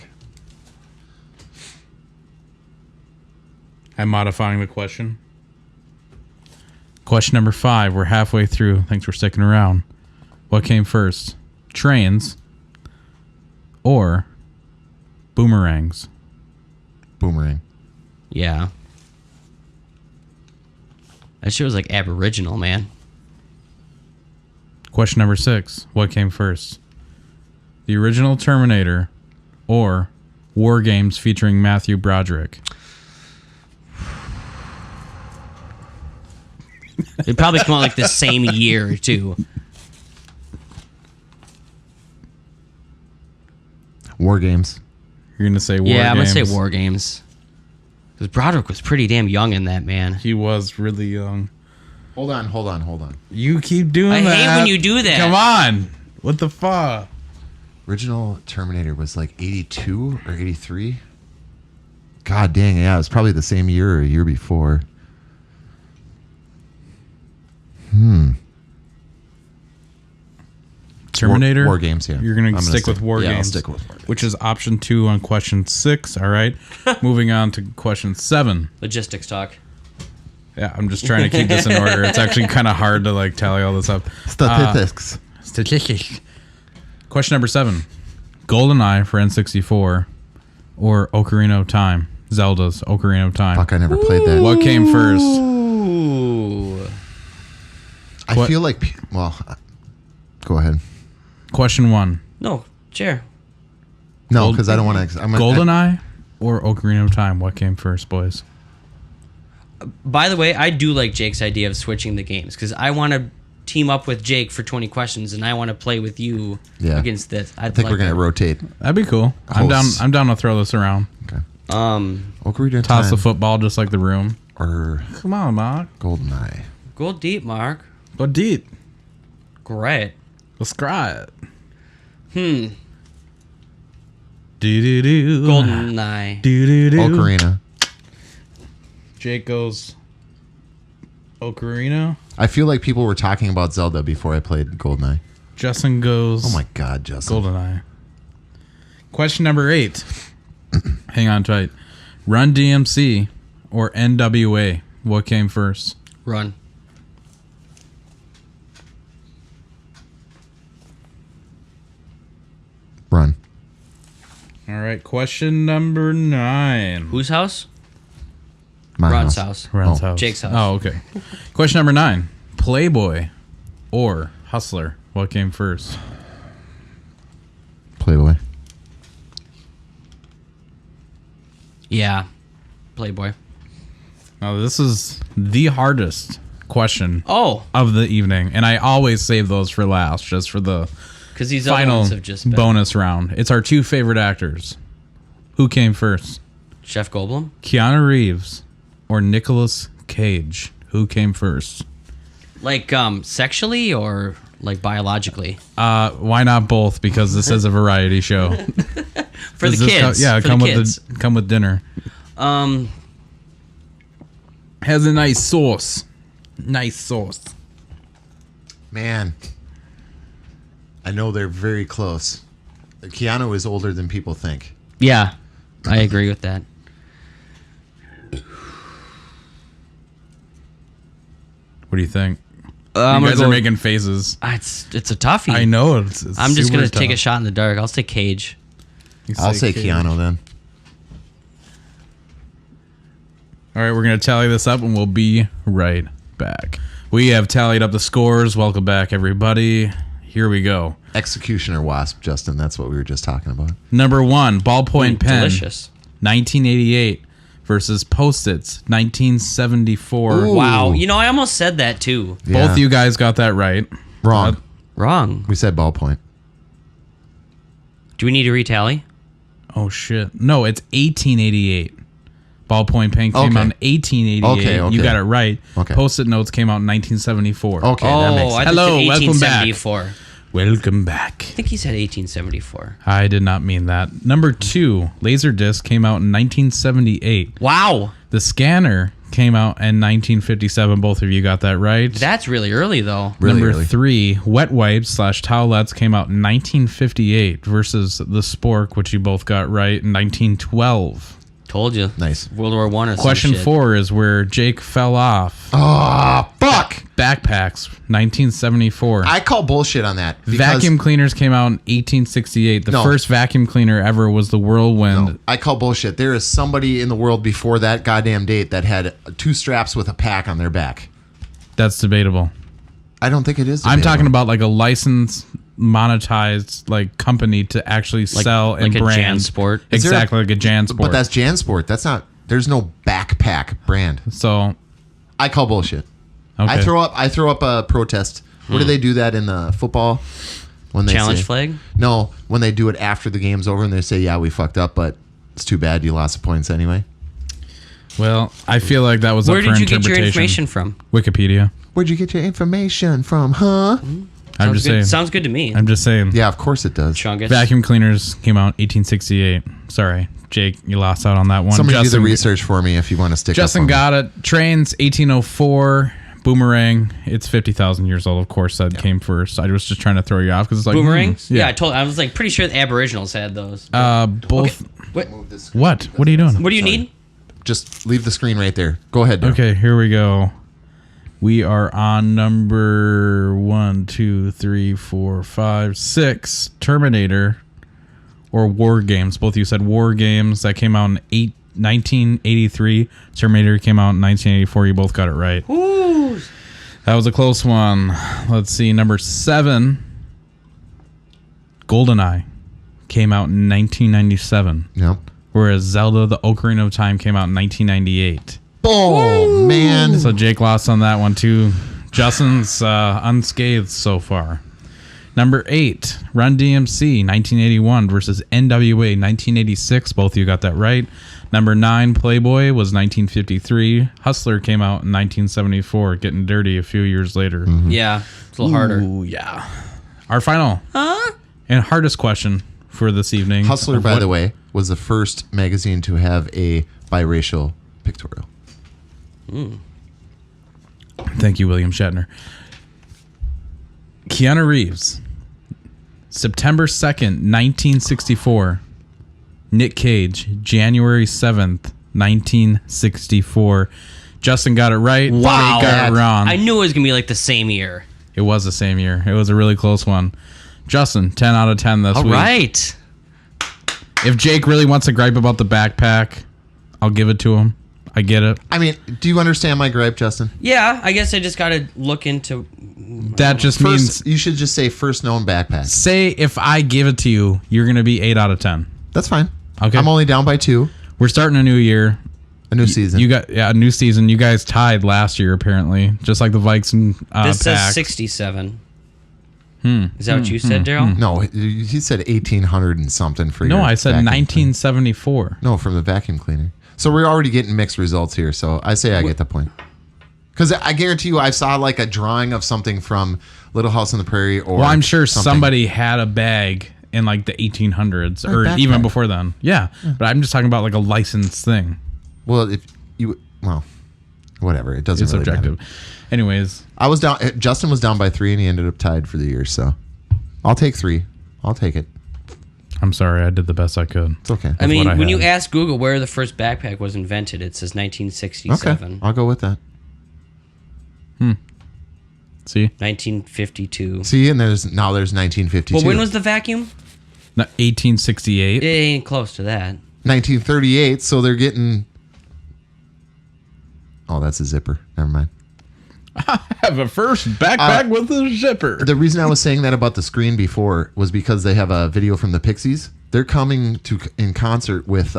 I'm modifying the question. Question number 5. We're halfway through. Thanks for sticking around. What came first? Trains or boomerangs? Boomerang. yeah. That shit was like Aboriginal, man. Question number 6. What came first? The original Terminator or War Games featuring Matthew Broderick? They probably come out like the same year too. War Games. You're going to say War Yeah, I'm Games? gonna say War Games. Because Broderick was pretty damn young in that, man. He was really young. Hold on. You keep doing I that. hate when you do that. Come on. What the fuck? Original Terminator was like 82 or 83. God dang, yeah, it was probably the same year or a year before. Terminator? War Games, yeah. You're going I'm to gonna stick with War yeah, I'll Games. stick with War Games. Which is option 2 on question 6. All right. Moving on to question 7. Logistics talk. Yeah, I'm just trying to keep this in order. It's actually kind of hard to like tally all this up. Statistics. Statistics. Question number 7. GoldenEye for N64 or Ocarina of Time? Zelda's Ocarina of Time. Fuck, I never played that. What came first? Ooh. I feel like, go ahead. Question 1. No, chair. No, because I don't want to. GoldenEye or Ocarina of Time? What came first, boys? By the way, I do like Jake's idea of switching the games because I want to team up with Jake for 20 questions, and I want to play with you against this. I think we're gonna rotate. That'd be cool. Hosts. I'm down to throw this around. Okay. What can we do? Toss the football just like the room. Or come on, Mark. GoldenEye. Go deep, Mark. Go deep. Great. Let's try it. GoldenEye. Ocarina. Jake goes Ocarina. I feel like people were talking about Zelda before I played GoldenEye. Justin goes. Oh my God, Justin. GoldenEye. Question number 8. Hang on tight. Run DMC or NWA? What came first? Run. Run. All right. Question number 9. Whose house? My Ron's house. Ron's house. Jake's house. Oh, okay. Question number 9. Playboy or Hustler? What came first? Playboy. Yeah. Playboy. Now, this is the hardest question of the evening, and I always save those for last, just for the because these final other ones have just been bonus round. It's our 2 favorite actors. Who came first? Jeff Goldblum, Keanu Reeves, or Nicolas Cage? Who came first? Like sexually or like biologically? Why not both? Because this is a variety show. For the kids. Come with dinner. Has a nice sauce. Nice sauce. Man, I know they're very close. Keanu is older than people think. Yeah, I agree with that. What do you think? You guys are making faces. It's a toughie. I know. I'm just going to take a shot in the dark. I'll say Cage. I'll say Cage. Keanu then. All right, we're going to tally this up and we'll be right back. We have tallied up the scores. Welcome back, everybody. Here we go. Executioner Wasp, Justin. That's what we were just talking about. Number 1, ballpoint pen. Delicious. 1988 versus Post-its, 1974. Ooh. Wow. You know, I almost said that too. Yeah. Both of you guys got that right. Wrong. Wrong. We said ballpoint. Do we need to retally? Oh, shit. No, it's 1888. Ballpoint pen came out in 1888. Okay. You got it right. Okay. Post-it notes came out in 1974. Okay, that makes sense. Hello, welcome back. 1874. Welcome back. I think he said 1874. I did not mean that. Number 2, Laserdisc came out in 1978. Wow. The Scanner came out in 1957. Both of you got that right. That's really early, though. Really Number early. 3, Wet Wipes / Towelettes came out in 1958 versus The Spork, which you both got right, in 1912. Told you. Nice. World War I or some Question shit. 4 is where Jake fell off. Oh, fuck. Backpacks, 1974. I call bullshit on that. Vacuum cleaners came out in 1868. The first vacuum cleaner ever was the Whirlwind. No, I call bullshit. There is somebody in the world before that goddamn date that had 2 straps with a pack on their back. That's debatable. I don't think it is. I'm talking about like a licensed, monetized like company to actually sell and like brand. a JanSport. Exactly, like a JanSport. But that's JanSport. That's not. There's no backpack brand. So I call bullshit. okay. I throw up a protest. What do they do that in the football? When they Challenge say, flag? No, when they do it after the game's over and they say, "Yeah, we fucked up, but it's too bad you lost the points anyway." Well, I feel like that was Where up for did you get your interpretation. information from? Wikipedia. Where'd you get your information from, huh? I'm just saying. Sounds good to me. I'm just saying. Yeah, of course it does. Chungus. Vacuum cleaners came out 1868. Sorry, Jake, you lost out on that one. Somebody do Justin, the research for me if you want to stick. Justin up for got it. Trains 1804. Boomerang. It's 50,000 years old. Of course, that came first. I was just trying to throw you off because it's like Boomerangs? Yeah. I was like pretty sure the Aboriginals had those. Both. What? What? What are you doing? What do you need? Just leave the screen right there. Go ahead. Daryl. Okay, here we go. We are on number 1, 2, 3, 4, 5, 6. Terminator or War Games. Both of you said War Games. That came out in 1983. Terminator came out in 1984. You both got it right. Ooh. That was a close one. Let's see. Number 7. GoldenEye came out in 1997. Yep. Whereas Zelda: The Ocarina of Time came out in 1998. Oh, man. So Jake lost on that one, too. Justin's unscathed so far. Number 8, Run DMC, 1981 versus NWA, 1986. Both of you got that right. Number 9, Playboy, was 1953. Hustler came out in 1974, Getting Dirty a few years later. Mm-hmm. Yeah, it's a little harder. Ooh, yeah. Our final and hardest question for this evening. Hustler, by the way, was the first magazine to have a biracial pictorial. Thank you, William Shatner. Keanu Reeves, September 2nd, 1964. Nick Cage, January 7th, 1964. Justin got it right. Wow. Got it wrong. I knew it was going to be like the same year. It was the same year. It was a really close one. Justin, 10 out of 10 this week. All right. If Jake really wants to gripe about the backpack, I'll give it to him. I get it. I mean, do you understand my gripe, Justin? Yeah, I guess I just got to look into... That just means... You should just say first known backpack. Say if I give it to you, you're going to be 8 out of 10. That's fine. Okay. I'm only down by 2. We're starting a new year. A new season. You got a new season. You guys tied last year, apparently. Just like the Vikes and This Pack. says 67. Is that what you said, Daryl? No, he said 1800 and something for No, your I said vacuum 1974. cleaner. No, from the vacuum cleaner. So we're already getting mixed results here, so I say I get the point. Because I guarantee you I saw like a drawing of something from Little House on the Prairie or... Well, I'm sure something. somebody had a bag in like the 1800s or backpack. even before then. Yeah, but I'm just talking about like a licensed thing. Well, if you... Well, whatever. It doesn't It's really subjective. matter. Anyways. I was down... Justin was down by 3 and he ended up tied for the year, so... I'll take 3. I'll take it. I'm sorry. I did the best I could. It's okay. I mean, what I when you had. ask Google where the first backpack was invented, it says 1967. Okay, I'll go with that. See? 1952. See, and there's 1952. Well, when was the vacuum? 1868. It ain't close to that. 1938, so they're getting... Oh, that's a zipper. Never mind. I have a first backpack with a zipper. The reason I was saying that about the screen before was because they have a video from the Pixies. They're coming in concert with...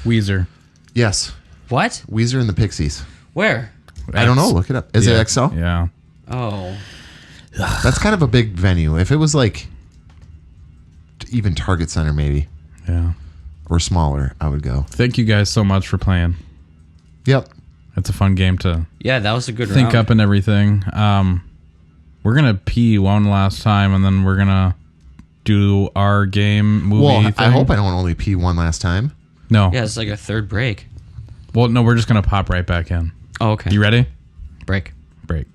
Weezer. Yes, What? Weezer and the Pixies. Where? I don't know. Look it up. Is it XL? Yeah. Oh. That's kind of a big venue. If it was like even Target Center maybe Yeah. or smaller, I would go. Thank you guys so much for playing. Yep. It's a fun game to Yeah, that was a good think round. up and everything. We're going to pee one last time, and then we're going to do our game movie Well, thing. I hope I don't only pee one last time. No. Yeah, it's like a third break. Well, no, we're just going to pop right back in. Oh, okay. You ready? Break. Break.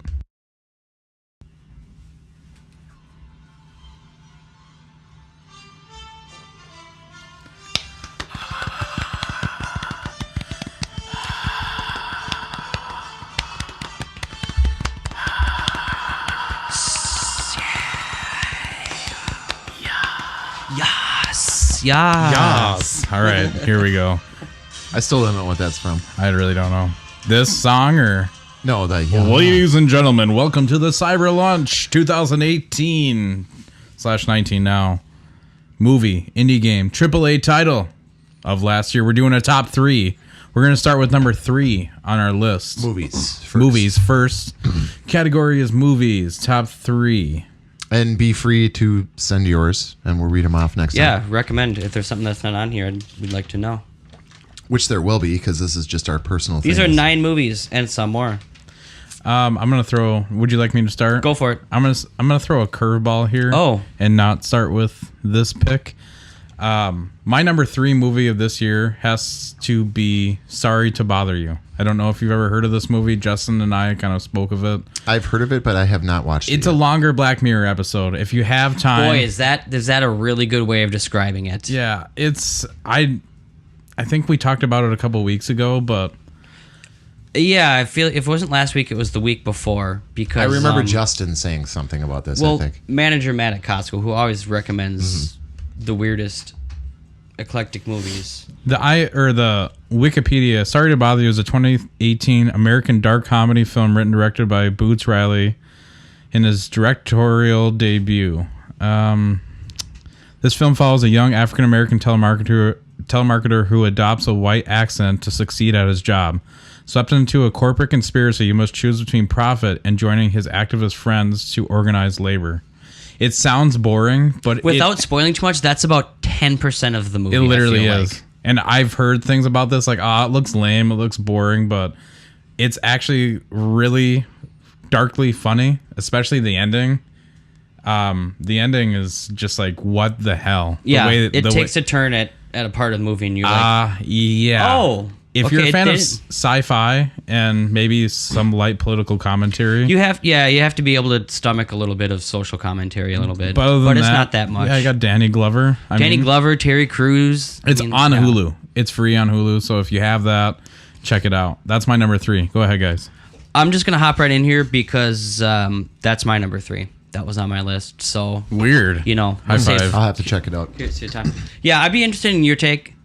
Yes. Yeah. Yes. All right, here we go. I still don't know what that's from. I really don't know. This song or... No, the Ladies and gentlemen, welcome to the Cyber Lunch 2018/19 now. Movie, indie game, AAA title of last year. We're doing a top 3. We're going to start with number 3 on our list. movies. First. Movies first. Category is movies. Top 3. And be free to send yours, and we'll read them off next time. Yeah, recommend if there's something that's not on here, we'd like to know. Which there will be, because this is just our personal These things. are 9 movies and some more. I'm gonna throw. Would you like me to start? Go for it. I'm gonna throw a curveball here. Oh. and not start with this pick. My number 3 movie of this year has to be Sorry to Bother You. I don't know if you've ever heard of this movie. Justin and I kind of spoke of it. I've heard of it, but I have not watched it. It's a longer Black Mirror episode. If you have time, Boy, is that a really good way of describing it. yeah, it's I think we talked about it a couple weeks ago, but Yeah, I feel if it wasn't last week, it was the week before because I remember Justin saying something about this, well, I think. manager Matt at Costco, who always recommends the weirdest eclectic movies. the Wikipedia, Sorry to Bother You is a 2018 American dark comedy film written and directed by Boots Riley in his directorial debut. This film follows a young African-American telemarketer telemarketer who adopts a white accent to succeed at his job. Swept into a corporate conspiracy, you must choose between profit and joining his activist friends to organize labor. It sounds boring, but without spoiling too much, that's about 10% of the movie. It literally is. Like. And I've heard things about this like, it looks lame, it looks boring, but it's actually really darkly funny, especially the ending. The ending is just like, what the hell? Yeah, it takes a turn at a part of the movie, and you're like, yeah. Oh. If you're a fan of sci-fi and maybe some light political commentary, you have to be able to stomach a little bit of social commentary a little bit, but it's not that much. Yeah, I got Danny Glover. Glover, Terry Crews. It's on Hulu. It's free on Hulu, so if you have that, check it out. That's my number 3. Go ahead, guys. I'm just gonna hop right in here because that's my number 3. That was on my list. So weird. High five. I'll have to check it out. Here's your time. Yeah, I'd be interested in your take.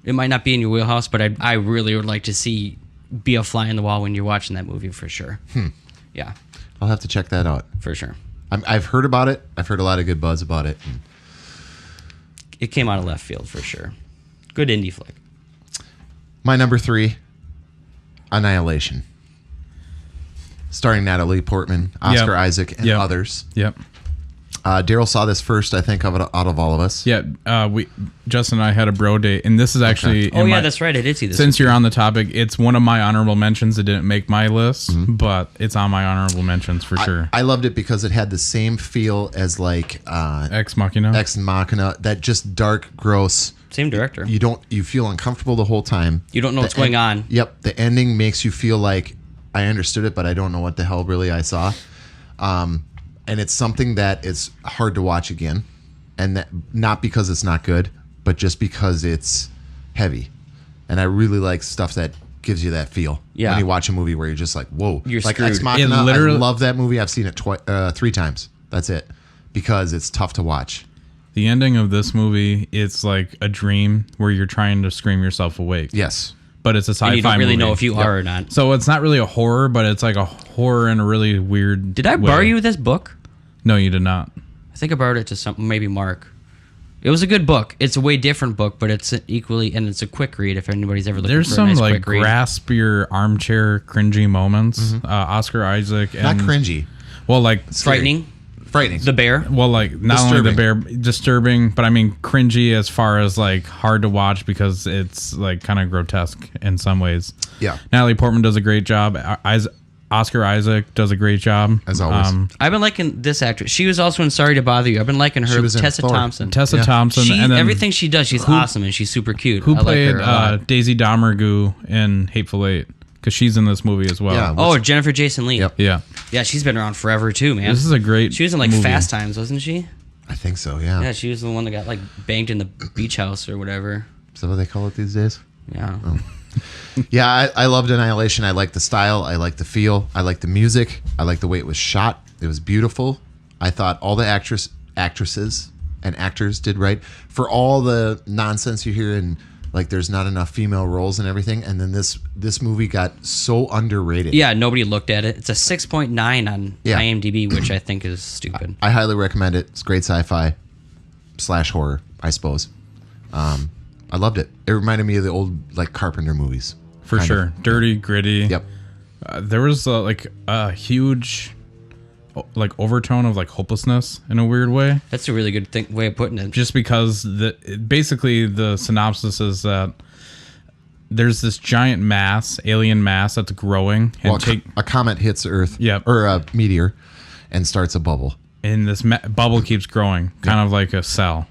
It might not be in your wheelhouse, but I really would like to be a fly in the wall when you're watching that movie for sure. Yeah. I'll have to check that out. For sure. I've heard about it. I've heard a lot of good buzz about it. It came out of left field for sure. Good indie flick. My number 3, Annihilation. Starring Natalie Portman, Oscar Isaac, and others. Yep. Daryl saw this first, I think, out of all of us. Yeah, Justin and I had a bro date, and this is actually... that's right, I did see this. Since you're on the topic, it's one of my honorable mentions. It didn't make my list, but it's on my honorable mentions for sure. I loved it because it had the same feel as like... Ex Machina. That just dark, gross... Same director. You feel uncomfortable the whole time. You don't know what's going on. Yep, the ending makes you feel like I understood it, but I don't know what the hell really I saw. And it's something that is hard to watch again, and that not because it's not good, but just because it's heavy. And I really like stuff that gives you that feel. Yeah. When you watch a movie where you're just like, whoa. You're like screwed. Ex Machina, I love that movie. I've seen it 3 times. That's it. Because it's tough to watch. The ending of this movie, it's like a dream where you're trying to scream yourself awake. Yes. But it's a sci-fi movie. You don't really know if you are or not. So it's not really a horror, but it's like a horror in a really weird Did I borrow you this book? No, you did not. I think I borrowed it to maybe Mark. It was a good book. It's a way different book, but it's equally, and it's a quick read if anybody's ever looking for a nice quick read. There's some grasp your armchair cringy moments. Oscar Isaac. And, not cringy. Well, like... Frightening. The bear. Well, like not only the bear, disturbing, but I mean cringy as far as like hard to watch because it's like kind of grotesque in some ways. Yeah. Natalie Portman does a great job. Oscar Isaac does a great job. As always. I've been liking this actress. She was also in Sorry to Bother You. I've been liking her. Tessa Thompson. Thompson. And then, everything she does, she's awesome and she's super cute. Who played Daisy Domergue in Hateful Eight? Because she's in this movie as well. Yeah, Jennifer Jason Leigh. Yep. Yeah. Yeah, she's been around forever too, man. This is a great She was in like movie. Fast Times, wasn't she? I think so, yeah. Yeah, she was the one that got like banged in the beach house or whatever. Is that what they call it these days? Yeah. Oh. Yeah, I loved Annihilation. I like the style. I like the feel. I like the music. I like the way it was shot. It was beautiful. I thought all the actresses and actors did right. For all the nonsense you hear and like there's not enough female roles and everything, and then this movie got so underrated. Yeah, nobody looked at it. It's a 6.9 on IMDb, which I think is stupid. I highly recommend it. It's great sci-fi / horror, I suppose. I loved it. It reminded me of the old like Carpenter movies. For sure. Dirty, gritty. Yep. There was like a huge like overtone of like hopelessness in a weird way. That's a really good way of putting it. Just because basically the synopsis is that there's this giant alien mass that's growing. And a comet hits Earth, or a meteor, and starts a bubble. And this bubble keeps growing, kind of like a cell.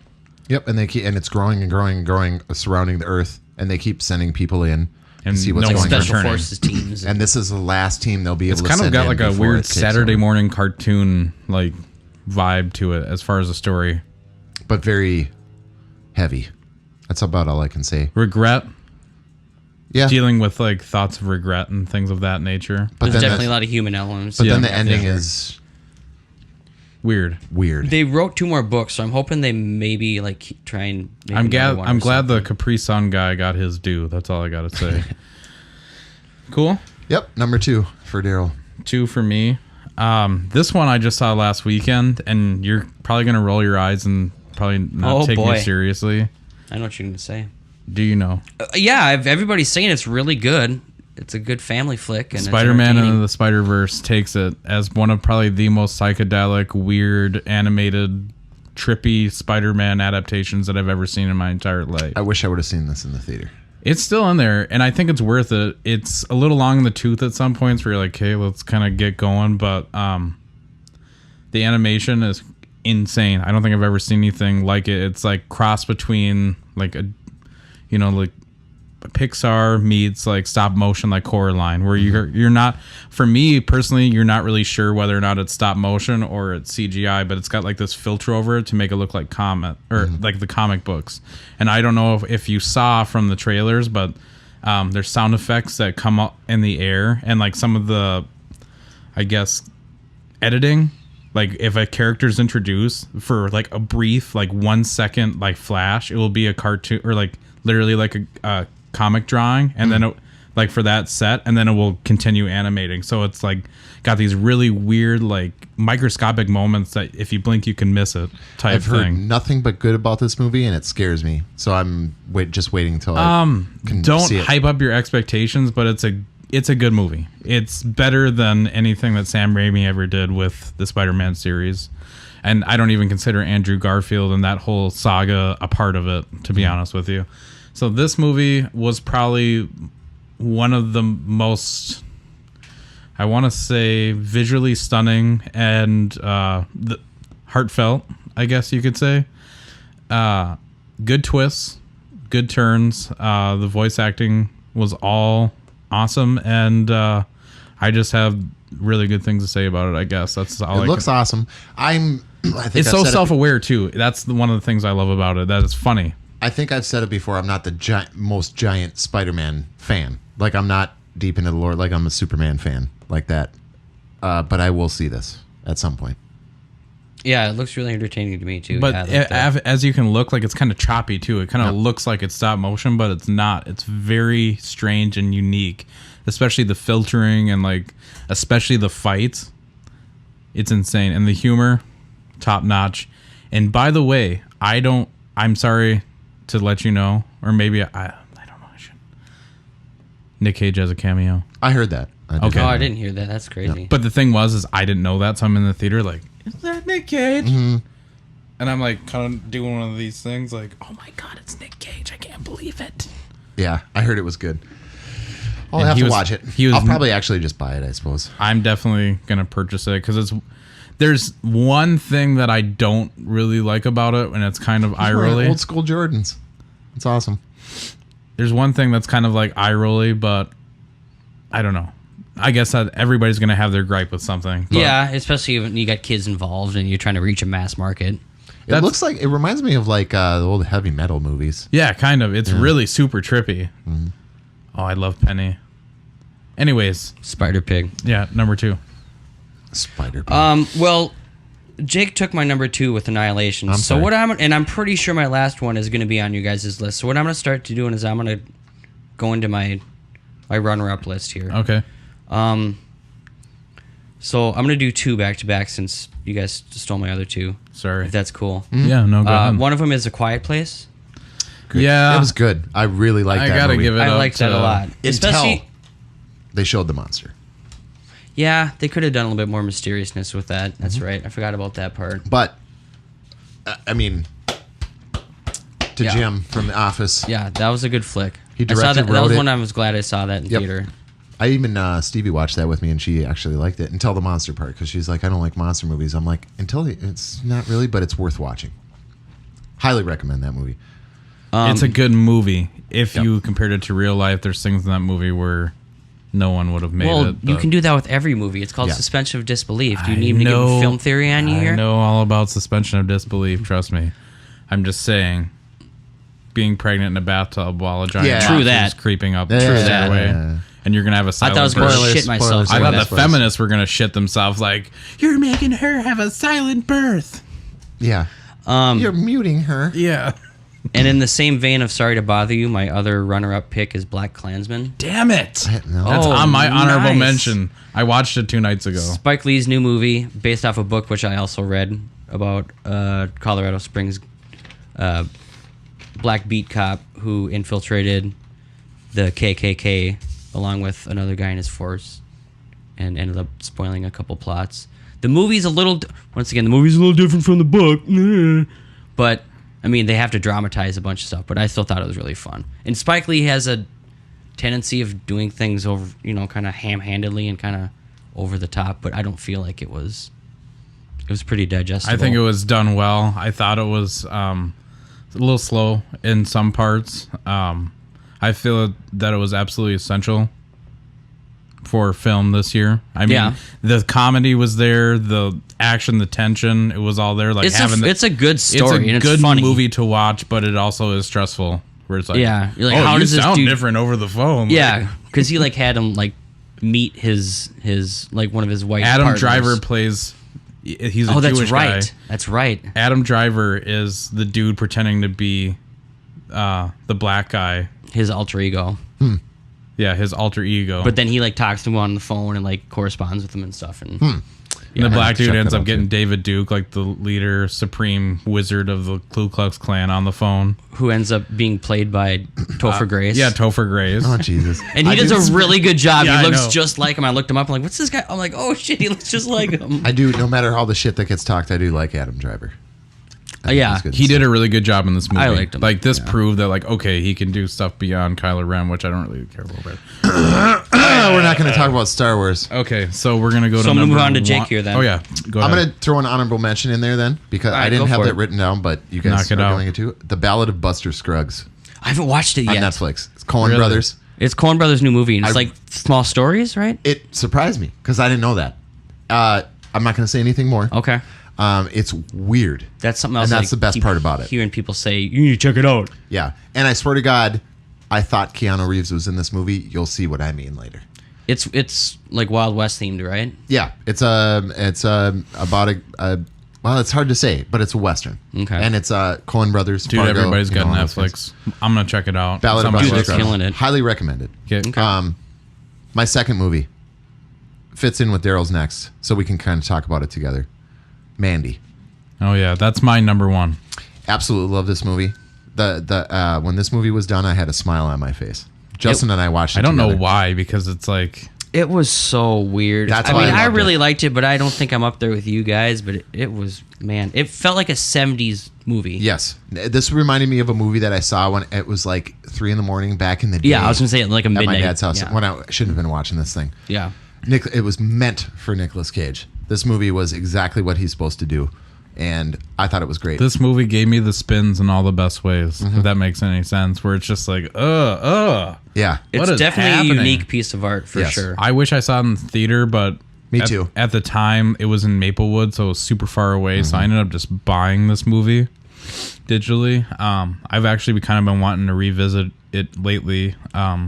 Yep, and it's growing and growing and growing surrounding the Earth, and they keep sending people in and see what's going on. Special forces teams. And this is the last team they'll be able to send in. It's kind of got like a weird Saturday morning cartoon like vibe to it as far as the story. But very heavy. That's about all I can say. Regret. Yeah. Dealing with like thoughts of regret and things of that nature. But there's definitely a lot of human elements. But then the ending is weird. They wrote 2 more books, so I'm hoping they maybe like try and. I'm glad the Capri Sun guy got his due. That's all I got to say. Cool. Yep. Number 2 for Daryl. 2 for me. This one I just saw last weekend, and you're probably gonna roll your eyes and probably not take me seriously. I know what you're gonna say. Do you know? Yeah, everybody's saying it's really good. It's a good family flick. And Spider-Man Into the Spider-Verse takes it as one of probably the most psychedelic, weird, animated, trippy Spider-Man adaptations that I've ever seen in my entire life. I wish I would have seen this in the theater. It's still in there, and I think it's worth it. It's a little long in the tooth at some points where you're like, okay, let's kind of get going, but the animation is insane. I don't think I've ever seen anything like it. It's like cross between like a Pixar meets like stop motion, like Coraline, where you're not, for me personally, you're not really sure whether or not it's stop motion or it's CGI, but it's got like this filter over it to make it look like like the comic books. And I don't know if you saw from the trailers, but there's sound effects that come up in the air, and like some of the, I guess, editing, like if a character's introduced for like a brief, like 1 second, like flash, it will be a cartoon or like literally like a comic drawing, and then it, like for that set, and then it will continue animating. So it's like got these really weird, like microscopic moments that if you blink you can miss it type I've heard thing. nothing but good about this movie, and it scares me. So I'm just waiting until I can don't see it. hype up your expectations, but it's a good movie. It's better than anything that Sam Raimi ever did with the Spider-Man series. And I don't even consider Andrew Garfield and that whole saga a part of it, to be honest with you. So this movie was probably one of the most, I want to say, visually stunning and heartfelt, I guess you could say. Good twists, good turns. The voice acting was all awesome, and I just have really good things to say about it. I guess that's all. It looks awesome. I think it's so self-aware too. That's one of the things I love about it. That it's funny. I think I've said it before. I'm not the most giant Spider-Man fan. Like, I'm not deep into the lore. Like, I'm a Superman fan like that. But I will see this at some point. Yeah, it looks really entertaining to me too. But as you can look, like it's kind of choppy too. It kind of looks like it's stop motion, but it's not. It's very strange and unique, especially the filtering and like especially the fights. It's insane, and the humor, top notch. And by the way, I'm sorry to let you know, or maybe I don't know. I should. Nick Cage has a cameo. I heard that. Okay. Oh, I didn't hear that. That's crazy. Yeah. But the thing is I didn't know that, so I'm in the theater like, is that Nick Cage? Mm-hmm. And I'm like kind of doing one of these things like, oh my god, it's Nick Cage! I can't believe it. Yeah, I heard it was good. I'll have to watch it. I'll probably actually just buy it, I suppose. I'm definitely gonna purchase it because there's one thing that I don't really like about it, and it's kind of eye rolly. Old school Jordans. It's awesome. There's one thing that's kind of like eye rolly, but I don't know. I guess that everybody's gonna have their gripe with something. Yeah, especially when you got kids involved and you're trying to reach a mass market. It looks like it reminds me of like the old heavy metal movies. Yeah, kind of. It's really super trippy. Mm-hmm. Oh, I love Penny. Anyways, Spider Pig. Yeah, number 2. Spider Pig. Well, Jake took my number 2 with Annihilation. I'm pretty sure my last one is going to be on you guys' list. So what I'm going to start doing is I'm going to go into my runner-up list here. Okay. So I'm going to do 2 back-to-back since you guys stole my other 2. Sorry. If that's cool. Mm-hmm. Yeah, no, go ahead. One of them is A Quiet Place. Good. Yeah. It was good. I really liked that movie. I gotta give it up. I liked that a lot. Especially they showed the monster. Yeah, they could have done a little bit more mysteriousness with that. That's right. I forgot about that part. But, I mean, Jim from The Office. Yeah, that was a good flick. He directed, that was one I was glad I saw that in theater. I even, Stevie watched that with me, and she actually liked it until the monster part, because she's like, I don't like monster movies. I'm like, it's not really, but it's worth watching. Highly recommend that movie. It's a good movie. If you compared it to real life, there's things in that movie where no one would have made it. Well, you can do that with every movie. It's called suspension of disbelief. Do you need me to give film theory on you here? I know all about suspension of disbelief. Trust me. I'm just saying, being pregnant in a bathtub while a giant monster is creeping up the stairway, and you're gonna have a silent birth. I thought I was going to shit myself. I thought the feminists were gonna shit themselves like, you're making her have a silent birth. Yeah. You're muting her. Yeah. And in the same vein of Sorry to Bother You, my other runner-up pick is Black Klansman. Damn it! That's on my honorable mention. I watched it 2 nights ago. Spike Lee's new movie, based off a book which I also read about Colorado Springs black beat cop who infiltrated the KKK along with another guy in his force and ended up spoiling a couple plots. The movie's a little different from the book, but I mean they have to dramatize a bunch of stuff. But I still thought it was really fun. And Spike Lee has a tendency of doing things over, kind of ham-handedly and kind of over the top. But I don't feel like it was pretty digestible. I think it was done well. I thought it was a little slow in some parts. I feel that it was absolutely essential for film this year. I mean, the comedy was there, the action, the tension, it was all there. Like it's a good story. It's a good movie to watch, but it also is stressful. Where it's like, you're like, how does this sound dude different over the phone? Yeah, because he had him meet his one of his white Adam partners. Driver plays. He's a Jewish guy. That's right. Adam Driver is the dude pretending to be the black guy. His alter ego. Yeah, his alter ego. But then he talks to him on the phone and corresponds with him and stuff. And the black dude ends up getting David Duke, the leader, supreme wizard of the Ku Klux Klan, on the phone. Who ends up being played by Topher Grace. Yeah, Topher Grace. Oh, Jesus. And he does a really good job. He looks just like him. I looked him up. I'm like, what's this guy? I'm like, oh, shit, he looks just like him. I do, no matter all the shit that gets talked, I do like Adam Driver. He did a really good job in this movie. I liked him. This proved that, okay, he can do stuff beyond Kylo Ren, which I don't really care about. We're not going to talk about Star Wars. Okay, so we're going to go to I'm going to move on to one. Jake here then. Oh, yeah. Go ahead. I'm going to throw an honorable mention in there then, because I didn't have that written down, but you guys are doing it too. The Ballad of Buster Scruggs. I haven't watched it yet. On Netflix. It's Coen Brothers. It's Coen Brothers' new movie, and it's small stories, right? It surprised me, because I didn't know that. I'm not going to say anything more. Okay. It's weird. That's something else. And that's the best part about it. Hearing people say, you need to check it out. Yeah. And I swear to God, I thought Keanu Reeves was in this movie. You'll see what I mean later. It's Wild West themed, right? Yeah. It's about well, it's hard to say, but it's a Western. Okay. And it's Coen Brothers. Dude, Fargo, everybody's got Netflix. I'm going to check it out. Ballad of Buster Scruggs. Killing it. Highly recommended. Okay. My second movie fits in with Daryl's next, so we can kind of talk about it together. Mandy. Oh yeah, that's my number one. Absolutely love this movie. The when this movie was done, I had a smile on my face. Justin and I watched it I don't together. know why, because it's it was so weird. I really liked it, but I don't think I'm up there with you guys. But it was, man, it felt like a 70s movie. Yes, this reminded me of a movie that I saw when it was 3 a.m. back in the day. Yeah, I was gonna say like a midnight at my dad's house yeah. when I shouldn't have been watching this thing. Yeah, it was meant for Nicolas Cage. This movie was exactly what he's supposed to do, and I thought it was great. This movie gave me the spins in all the best ways, if that makes any sense, where it's just Yeah. It's definitely a unique piece of art for sure. I wish I saw it in the theater, but Me too. At the time, it was in Maplewood, so it was super far away, so I ended up just buying this movie digitally. I've actually kind of been wanting to revisit it lately.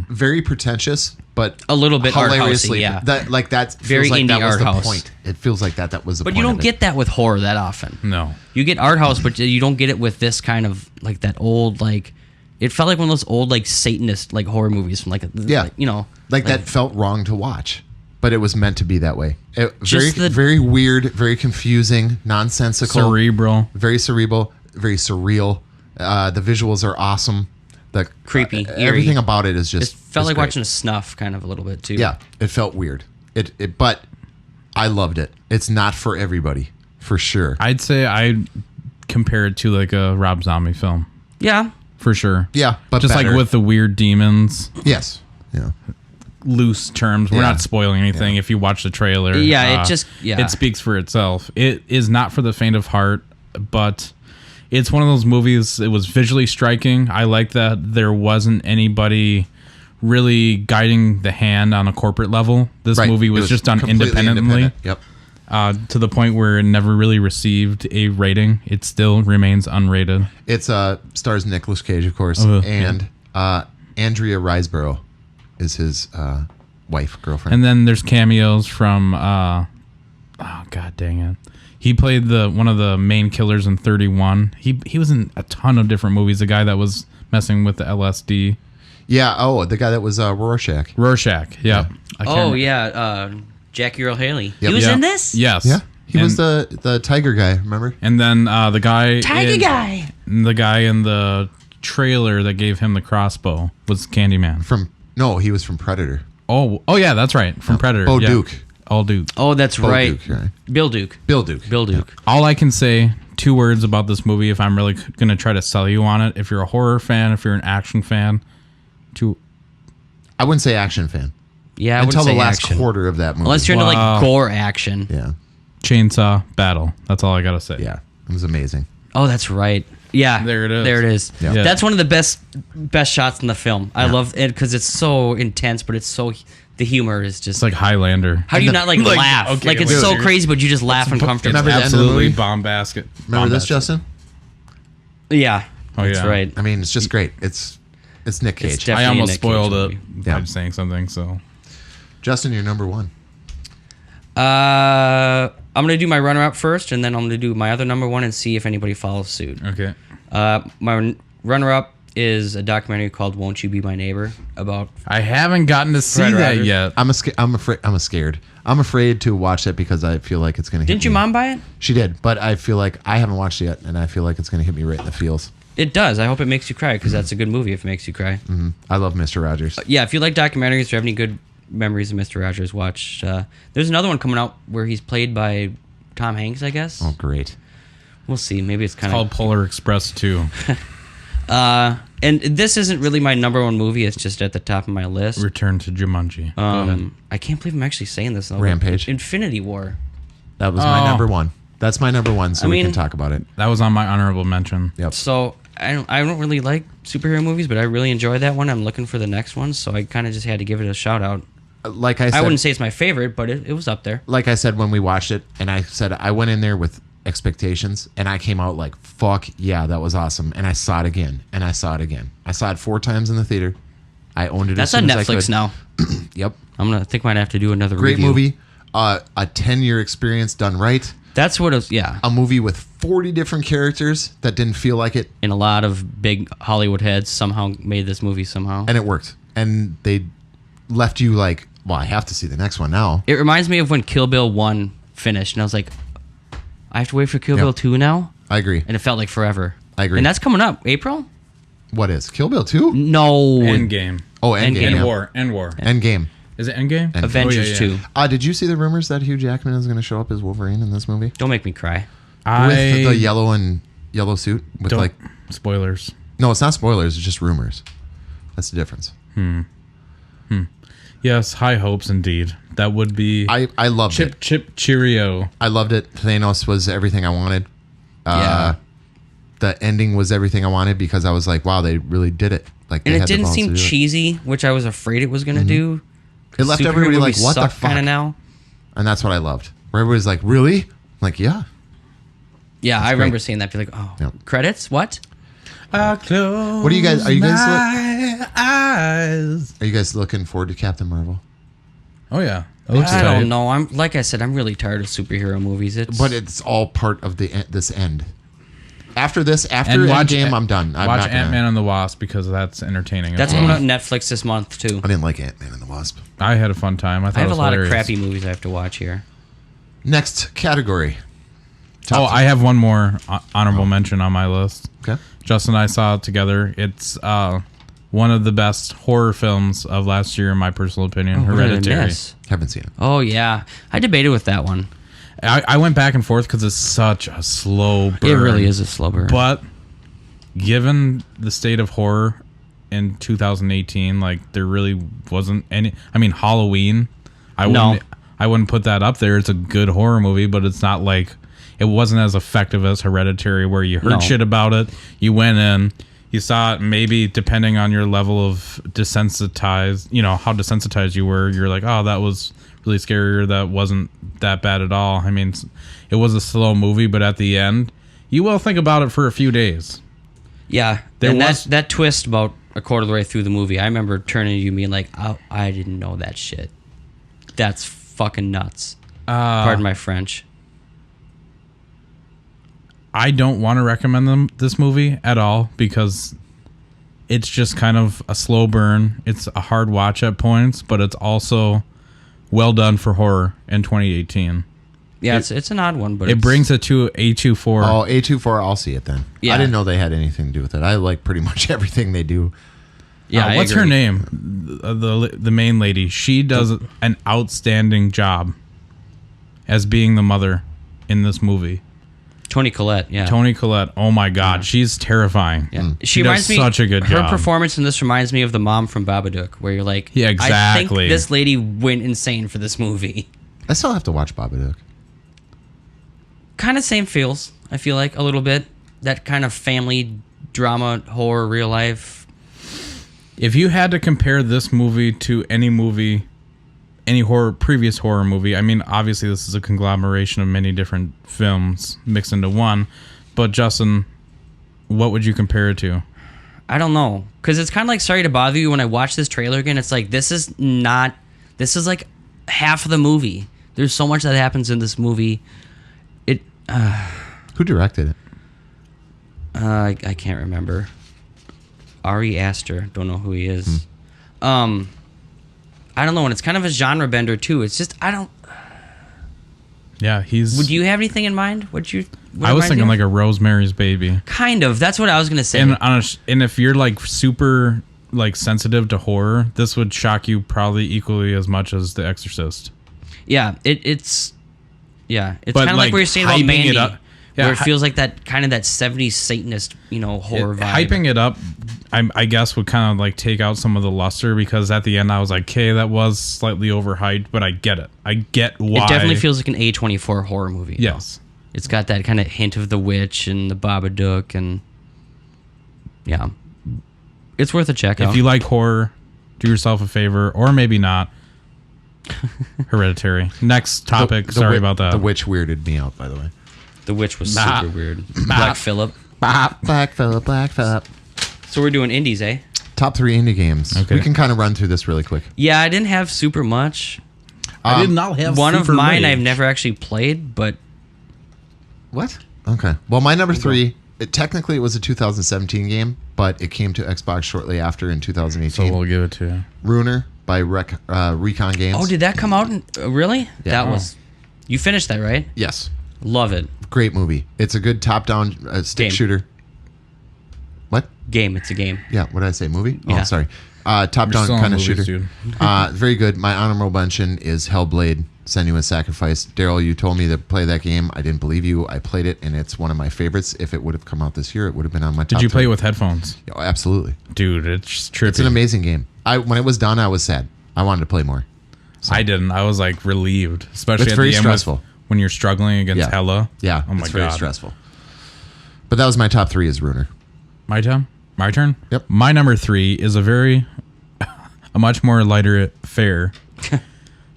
Very pretentious, but a little bit hilariously, art housey, yeah. That very feels like indie that was art the house. point. It feels like that was the point. But you don't get that with horror that often. No. You get art house, but you don't get it with this kind of that old it felt like one of those old Satanist horror movies from that felt wrong to watch, but it was meant to be that way. Very weird, very confusing, nonsensical, cerebral, very cerebral, very surreal. The visuals are awesome. The creepy, eerie. Everything about it is just. It felt like great. watching a snuff, kind of a little bit too. Yeah, it felt weird. But I loved it. It's not for everybody, for sure. I'd say I'd compare it to a Rob Zombie film. Yeah. For sure. Yeah, but just better. with the weird demons. Yes. Yeah. Loose terms. We're not spoiling anything. If you watch the trailer, it speaks for itself. It is not for the faint of heart, but it's one of those movies. It was visually striking. I like that there wasn't anybody really guiding the hand on a corporate level. This movie was just done independently. Yep. To the point where it never really received a rating. It still remains unrated. It's stars Nicolas Cage, of course, and Andrea Riseborough is his wife, girlfriend. And then there's cameos from god dang it. He played one of the main killers in 31. He was in a ton of different movies. The guy that was messing with the LSD. Yeah. Oh, the guy that was Rorschach. Rorschach. Yeah. Jackie Earle Haley. Yep. He was in this? Yes. Yeah. He was the tiger guy, remember? And then the guy... Tiger guy! The guy in the trailer that gave him the crossbow was Candyman. He was from Predator. Oh yeah, that's right. From Predator. Bo yeah. Duke. All Duke. Oh, that's Bo right. Duke, right. Bill Duke. Bill Duke. Bill Duke. All I can say, 2 words about this movie if I'm really going to try to sell you on it. If you're a horror fan, if you're an action fan, I wouldn't say action fan. Yeah, I until would the say last action. quarter of that movie. Unless you're into like gore action. Yeah. Chainsaw Battle. That's all I got to say. Yeah. It was amazing. Oh, that's right. Yeah, There it is. There it is. Yeah. Yeah. That's one of the best shots in the film. I love it because it's so intense, but it's so the humor is just It's like Highlander. how do you not like laugh? okay, like it's wait, so wait. crazy, but you just laugh uncomfortably. Remember the end of the Absolutely movie? bombastic. Remember this, Justin? Yeah, Oh, that's yeah. right. I mean, it's just great. It's Nick Cage. It's definitely I almost Nick Cage spoiled it movie. Yeah. by saying something. So Justin, you're number 1. I'm gonna do my runner-up first, and then I'm gonna do my other number 1 and see if anybody follows suit. okay. My runner-up is a documentary called "Won't You Be My Neighbor" about. I haven't gotten to see Fred that Rogers. yet. I'm scared. I'm afraid to watch it because I feel like it's going to hit Didn't your me. mom buy it? She did, but I feel like I haven't watched it yet, and I feel like it's going to hit me right in the feels. It does. I hope it makes you cry because that's a good movie if it makes you cry. I love Mr. Rogers. Yeah, if you like documentaries or have any good memories of Mr. Rogers, watch. There's another one coming out where he's played by Tom Hanks, I guess. Oh, great. We'll see. Maybe it's kind Called of. Polar Express 2. And this isn't really my number 1 movie. It's just at the top of my list. Return to Jumanji. Go ahead. I can't believe I'm actually saying this. Though. Rampage. Infinity War. That was my Oh. number 1. That's my number 1, so I we mean- can talk about it. That was on my honorable mention. Yep. So I don't really like superhero movies, but I really enjoyed that one. I'm looking for the next one, so I kind of just had to give it a shout out. Like I said, I wouldn't say it's my favorite, but it was up there. like I said when we watched it, and I said I went in there with expectations, and I came out like, fuck yeah, that was awesome. And I saw it again, and I saw it again. I saw it 4 times in the theater. I owned it. That's as on soon as I Netflix could. now. Yep. I think I might have to do another Great review. movie. A 10-year experience done right. That's what it was. Yeah, A movie with 40 different characters that didn't feel like it, and a lot of big Hollywood heads somehow made this movie somehow. and it worked. And they left you like, well, I have to see the next one now. It reminds me of when Kill Bill 1 finished, and I was like, I have to wait for Kill Yep. Bill 2 now? I agree. And it felt like forever. I agree. And that's coming up. April? What is Kill Bill 2? No. Endgame. Oh, Endgame. Endgame. Yeah. Endwar. Endgame. Is it Endgame? Avengers 2. Did you see the rumors that Hugh Jackman is going to show up as Wolverine in this movie? Don't make me cry. With the yellow suit? With don't, like, spoilers. no, it's not spoilers. It's just rumors. That's the difference. Yes, high hopes indeed. That would be I loved it. Chip Cheerio. I loved it. Thanos was everything I wanted. Yeah. The ending was everything I wanted because I was like, wow, they really did it. Like, And they it had the didn't balls seem to do it. cheesy, which I was afraid it was going to do. It left Superhero everybody like, movies what the suck fuck? kinda now. And that's what I loved. Where everybody's like, really? I'm like, yeah. Yeah, I great. remember seeing that. Be like, oh, Yep. credits? What? I close What do you guys? Are you guys? my eyes. Are you guys looking forward to Captain Marvel? Oh yeah, that looks I tight. don't know. I'm like I said, I'm really tired of superhero movies. But it's all part of this end. After this, after And watch Endgame, I'm done. I'm watch not gonna- Ant-Man and the Wasp because that's entertaining. that's as coming well. out on Netflix this month too. I didn't like Ant-Man and the Wasp. I had a fun time. I thought I have it a was lot hilarious. of crappy movies I have to watch here. Next category. Oh, I have one more honorable mention on my list. Okay. Justin and I saw it together. It's one of the best horror films of last year, in my personal opinion. What did I Hereditary. miss? Haven't seen it. Oh yeah, I debated with that one. I went back and forth because it's such a slow burn. It really is a slow burn. But given the state of horror in 2018, like there really wasn't any. I mean, Halloween. I wouldn't put that up there. It's a good horror movie, but it's not like it wasn't as effective as Hereditary, where you heard No. shit about it. You went in, you saw it. Maybe depending on your level of desensitized, how desensitized you were, you're like, oh, that was really scary, or that wasn't that bad at all. I mean, it was a slow movie, but at the end, you will think about it for a few days. Yeah, There and was- that twist about a quarter of the way through the movie, I remember turning to you and being like, oh, I didn't know that shit. That's fucking nuts. Pardon my French. I don't want to recommend this movie at all because it's just kind of a slow burn. It's a hard watch at points, but it's also well done for horror in 2018. Yeah, it's an odd one, but it brings it to A24. Oh, A24, I'll see it then. Yeah. I didn't know they had anything to do with it. I like pretty much everything they do. Yeah, what's her name? The main lady. She does an outstanding job as being the mother in this movie. Toni Collette, yeah. Toni Collette. Oh my God, she's terrifying. Yeah. She reminds does such a good her job. Her performance in this reminds me of the mom from Babadook, where you're like, yeah, exactly. I think this lady went insane for this movie. I still have to watch Babadook. Kind of same feels, I feel like, a little bit. That kind of family drama, horror, real life. If you had to compare this movie to any movie, any previous horror movie, I mean, obviously this is a conglomeration of many different films mixed into one, but Justin, what would you compare it to? I don't know, because it's kind of like Sorry to Bother You. When I watch this trailer again, it's like, this is like half of the movie. There's so much that happens in this movie. Who directed it? I can't remember. Ari Aster, don't know who he is. I don't know, and it's kind of a genre bender too. It's just Yeah, he's. Would you have anything in mind? I was thinking like a Rosemary's Baby. Kind of. That's what I was gonna say. And if you're like super like sensitive to horror, this would shock you probably equally as much as The Exorcist. Yeah, it's kind of like what you're saying about Mandy. Yeah, where it feels like that kind of that 70s Satanist, horror vibe. Hyping it up, I guess, would kind of like take out some of the luster, because at the end I was like, okay, that was slightly overhyped, but I get it. I get why. It definitely feels like an A24 horror movie. Yes. Though. It's got that kind of hint of The Witch and the Babadook, and yeah. It's worth a check out. If you like horror, do yourself a favor, or maybe not. Hereditary. Next topic. Sorry about that. The Witch weirded me out, by the way. The Witch was super weird. Black Phillip. Black Phillip. So we're doing indies, eh? Top 3 indie games. Okay. We can kind of run through this really quick. Yeah, I didn't have super much. I did not have one super of mine rage. I've never actually played, but... What? Okay. Well, my number 3, technically it was a 2017 game, but it came to Xbox shortly after in 2018. So we'll give it to you. Ruiner by Recon Games. Oh, did that come out? Really? Yeah. That was... You finished that, right? Yes. Love it. Great movie. It's a good top-down stick shooter. What? Game. It's a game. Yeah. What did I say? Movie? Yeah. Oh, sorry. Top-down still on kind of movies, shooter. dude. Very good. My honorable mention is Hellblade: Senua's Sacrifice. Daryl, you told me to play that game. I didn't believe you. I played it, and it's one of my favorites. If it would have come out this year, it would have been on my top. Did you play 10. it with headphones? Oh, absolutely. Dude, it's trippy. It's an amazing game. When it was done, I was sad. I wanted to play more. So. I didn't. I was like relieved, especially It's at very the end stressful. when you're struggling against Hella. Yeah. Oh my it's very God. stressful. But that was my top 3 is Ruiner. My turn? My turn? Yep. My number 3 is a much more lighter fare.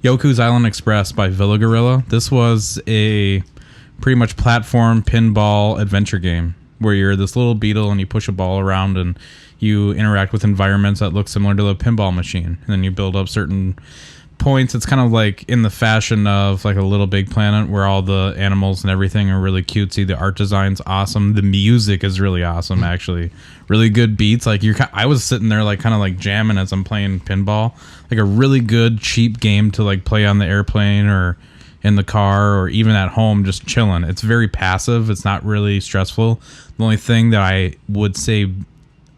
Yoku's Island Express by Villa Gorilla. This was a pretty much platform pinball adventure game where you're this little beetle and you push a ball around and you interact with environments that look similar to the pinball machine. And then you build up certain points. It's kind of like in the fashion of like a Little Big Planet, where all the animals and everything are really cutesy. The art design's awesome. The music is really awesome, actually. Really good beats. Like I was sitting there like kind of like jamming as I'm playing pinball. Like a really good cheap game to like play on the airplane or in the car or even at home, just chilling. It's very passive. It's not really stressful. The only thing that I would say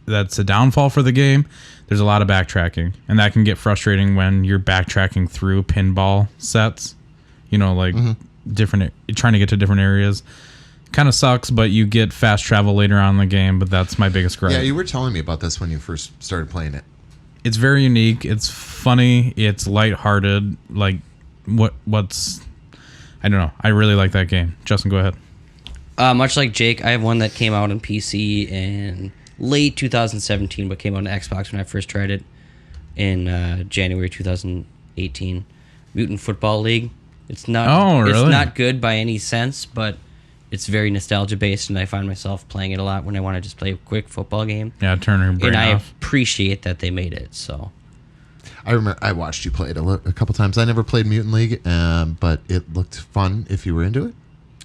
that's a downfall for the game, there's a lot of backtracking, and that can get frustrating when you're backtracking through pinball sets, like different, trying to get to different areas. Kind of sucks, but you get fast travel later on in the game, but that's my biggest gripe. Yeah, you were telling me about this when you first started playing it. It's very unique. It's funny. It's lighthearted. Like what's I don't know. I really like that game. Justin, go ahead. Much like Jake, I have one that came out on PC in late 2017, but came out on Xbox when I first tried it in January 2018. Mutant Football League. It's not. Oh, really? It's not good by any sense, but it's very nostalgia based, and I find myself playing it a lot when I want to just play a quick football game. Yeah, turn your brain and I off. appreciate that they made it. So I remember I watched you play it a couple times. I never played Mutant League, but it looked fun if you were into it.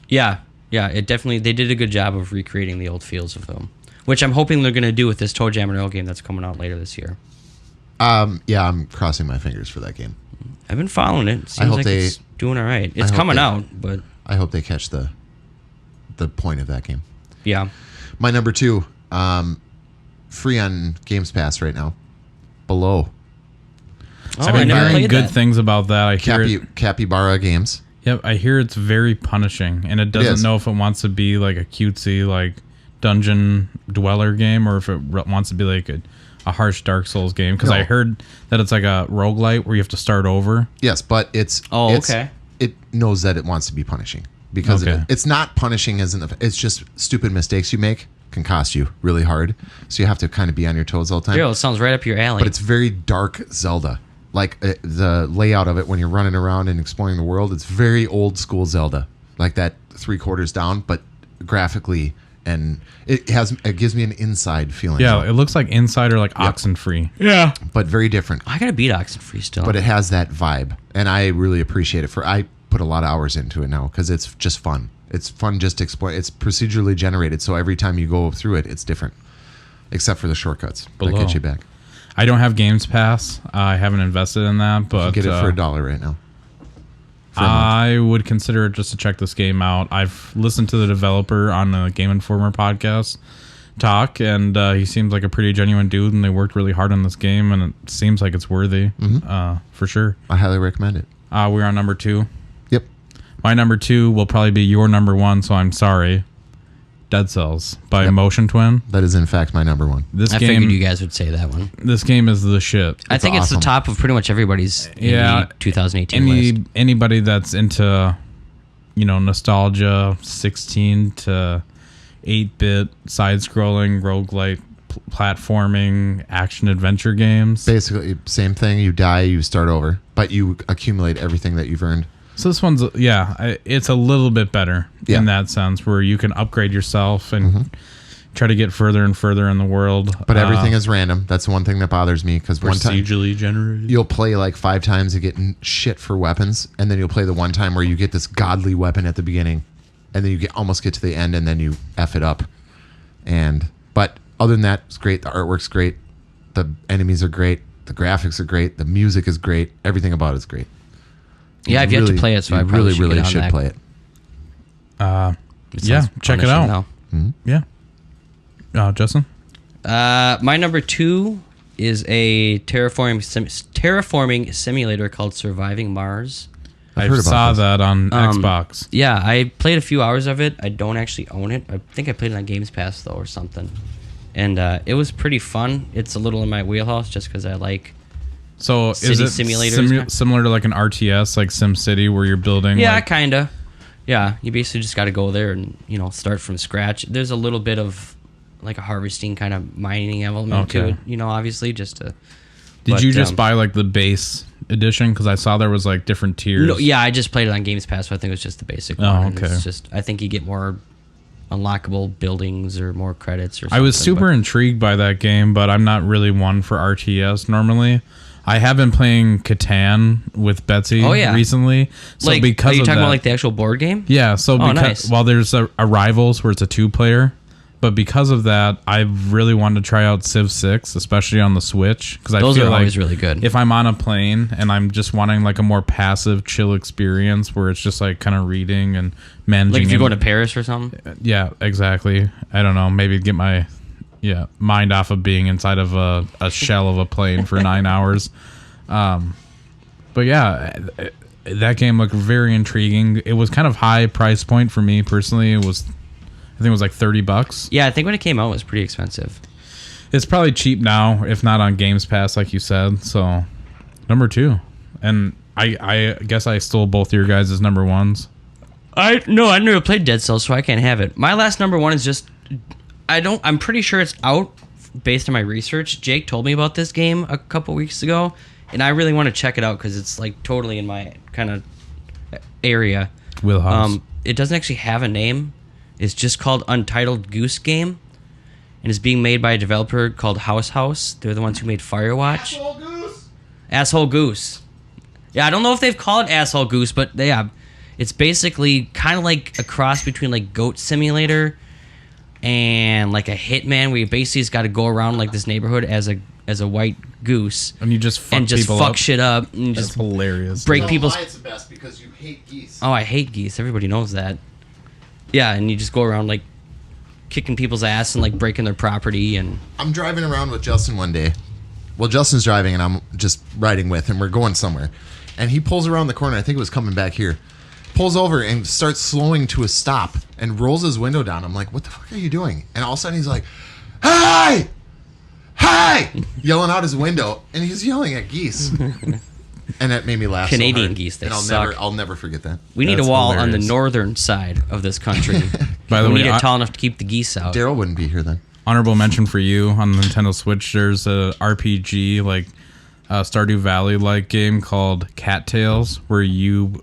Yeah, it definitely, they did a good job of recreating the old feels of them, which I'm hoping they're going to do with this Toe Jam and Earl game that's coming out later this year. Yeah, I'm crossing my fingers for that game. I've been following it. Seems like it's doing all right. It's coming out, but I hope they catch the point of that game. Yeah. My number 2, free on Games Pass right now. Below. Oh, I've been I never hearing played good that. things about that. I hear Capybara Games. Yep, I hear it's very punishing, and it doesn't know if it wants to be like a cutesy like dungeon dweller game or if it wants to be like a harsh Dark Souls game. Because I heard that it's like a roguelite where you have to start over. Yes, but okay. It knows that it wants to be punishing because it's not punishing it's just stupid mistakes you make can cost you really hard. So you have to kind of be on your toes all the time. Yo, it sounds right up your alley. But it's very dark Zelda. Like the layout of it when you're running around and exploring the world, it's very old school Zelda. Like that 3/4 down, but graphically, and it gives me an inside feeling. Yeah, it looks like Inside or like Oxenfree. Yeah. But very different. I gotta beat Oxenfree still. But it has that vibe, and I really appreciate it. I put a lot of hours into it now because it's just fun. It's fun just to explore. It's procedurally generated, so every time you go through it, it's different, except for the shortcuts that get you back. I don't have Games Pass. I haven't invested in that, but You can get it for $1 right now. I would consider it just to check this game out. I've listened to the developer on the Game Informer podcast talk, and he seems like a pretty genuine dude, and they worked really hard on this game, and it seems like it's worthy for sure. I highly recommend it. We're on number 2. Yep. My number 2 will probably be your number 1, so I'm sorry. Dead Cells by Motion Twin. That is in fact my number 1. This I game, figured you guys would say that one. This game is the shit. I think it's the top of pretty much everybody's in the 2018 list. Anybody that's into, nostalgia, 16 to 8-bit side-scrolling roguelite platforming action adventure games. Basically, same thing. You die, you start over, but you accumulate everything that you've earned. So this one's, it's a little bit better in that sense, where you can upgrade yourself and try to get further and further in the world. But everything is random. That's one thing that bothers me, because one time procedurally generated. you'll play like 5 times and get shit for weapons, and then you'll play the one time where you get this godly weapon at the beginning, and then you almost get to the end, and then you F it up. But other than that, it's great. The artwork's great. The enemies are great. The graphics are great. The music is great. Everything about it's great. Yeah, I've yet to play it, so I probably really should play it. Check it out. Yeah. Justin? My number 2 is a terraforming simulator called Surviving Mars. I saw that on Xbox. Yeah, I played a few hours of it. I don't actually own it. I think I played it on Games Pass, though, or something. And it was pretty fun. It's a little in my wheelhouse just because I like So city is it simulators. similar to like an RTS, like SimCity, where you're building? Yeah, like, kind of. Yeah, you basically just got to go there and, start from scratch. There's a little bit of like a harvesting kind of mining element to it, obviously, just to... Did you just buy like the base edition? Because I saw there was like different tiers. No, yeah, I just played it on Games Pass, so I think it was just the basic one. Oh, And okay. It's just, I think you get more unlockable buildings or more credits or something. I was super intrigued by that game, but I'm not really one for RTS normally. I have been playing Catan with Betsy recently. So like, because are you of talking that, about like the actual board game? yeah, so because nice. while there's a Rivals where it's a 2-player, but because of that, I really wanted to try out Civ 6, especially on the Switch, because I Those feel are like always really good. if I'm on a plane and I'm just wanting like a more passive, chill experience where it's just like kind of reading and managing. Like if you're going to Paris or something? Yeah, exactly. I don't know. Maybe get my mind off of being inside of a shell of a plane for 9 hours. But yeah, that game looked very intriguing. It was kind of high price point for me personally. I think it was like $30. Yeah, I think when it came out, it was pretty expensive. It's probably cheap now, if not on Games Pass, like you said. So, number 2. And I guess I stole both your guys' number 1s. I never played Dead Cells, so I can't have it. My last number 1 is just... I'm pretty sure it's out based on my research. Jake told me about this game a couple weeks ago, and I really want to check it out because it's like totally in my kind of area. Wheelhouse. It doesn't actually have a name. It's just called Untitled Goose Game, and it's being made by a developer called House. They're the ones who made Firewatch. Asshole Goose. Yeah, I don't know if they've called it Asshole Goose, but it's basically kind of like a cross between like Goat Simulator and like a Hitman, where you basically just got to go around like this neighborhood as a as a white goose. And you just fuck shit up. And That's just hilarious. break people's... It's the best because you hate geese. Oh, I hate geese. Everybody knows that. Yeah, and you just go around like kicking people's ass and like breaking their property. And I'm driving around with Justin one day. Well, Justin's driving and I'm just riding with him. We're going somewhere. And he pulls around the corner. I think it was coming back here. Pulls over and starts slowing to a stop and rolls his window down. I'm like, what the fuck are you doing? And all of a sudden he's like, hey! Hey! Yelling out his window. And he's yelling at geese. And that made me laugh. Canadian so hard. geese, they and suck. I'll never forget that. We need a wall on the hilarious. northern side of this country. By the we way, need it tall enough to keep the geese out. Daryl wouldn't be here then. honorable mention for you on the Nintendo Switch. There's a RPG like Stardew Valley like game called Cattails, where you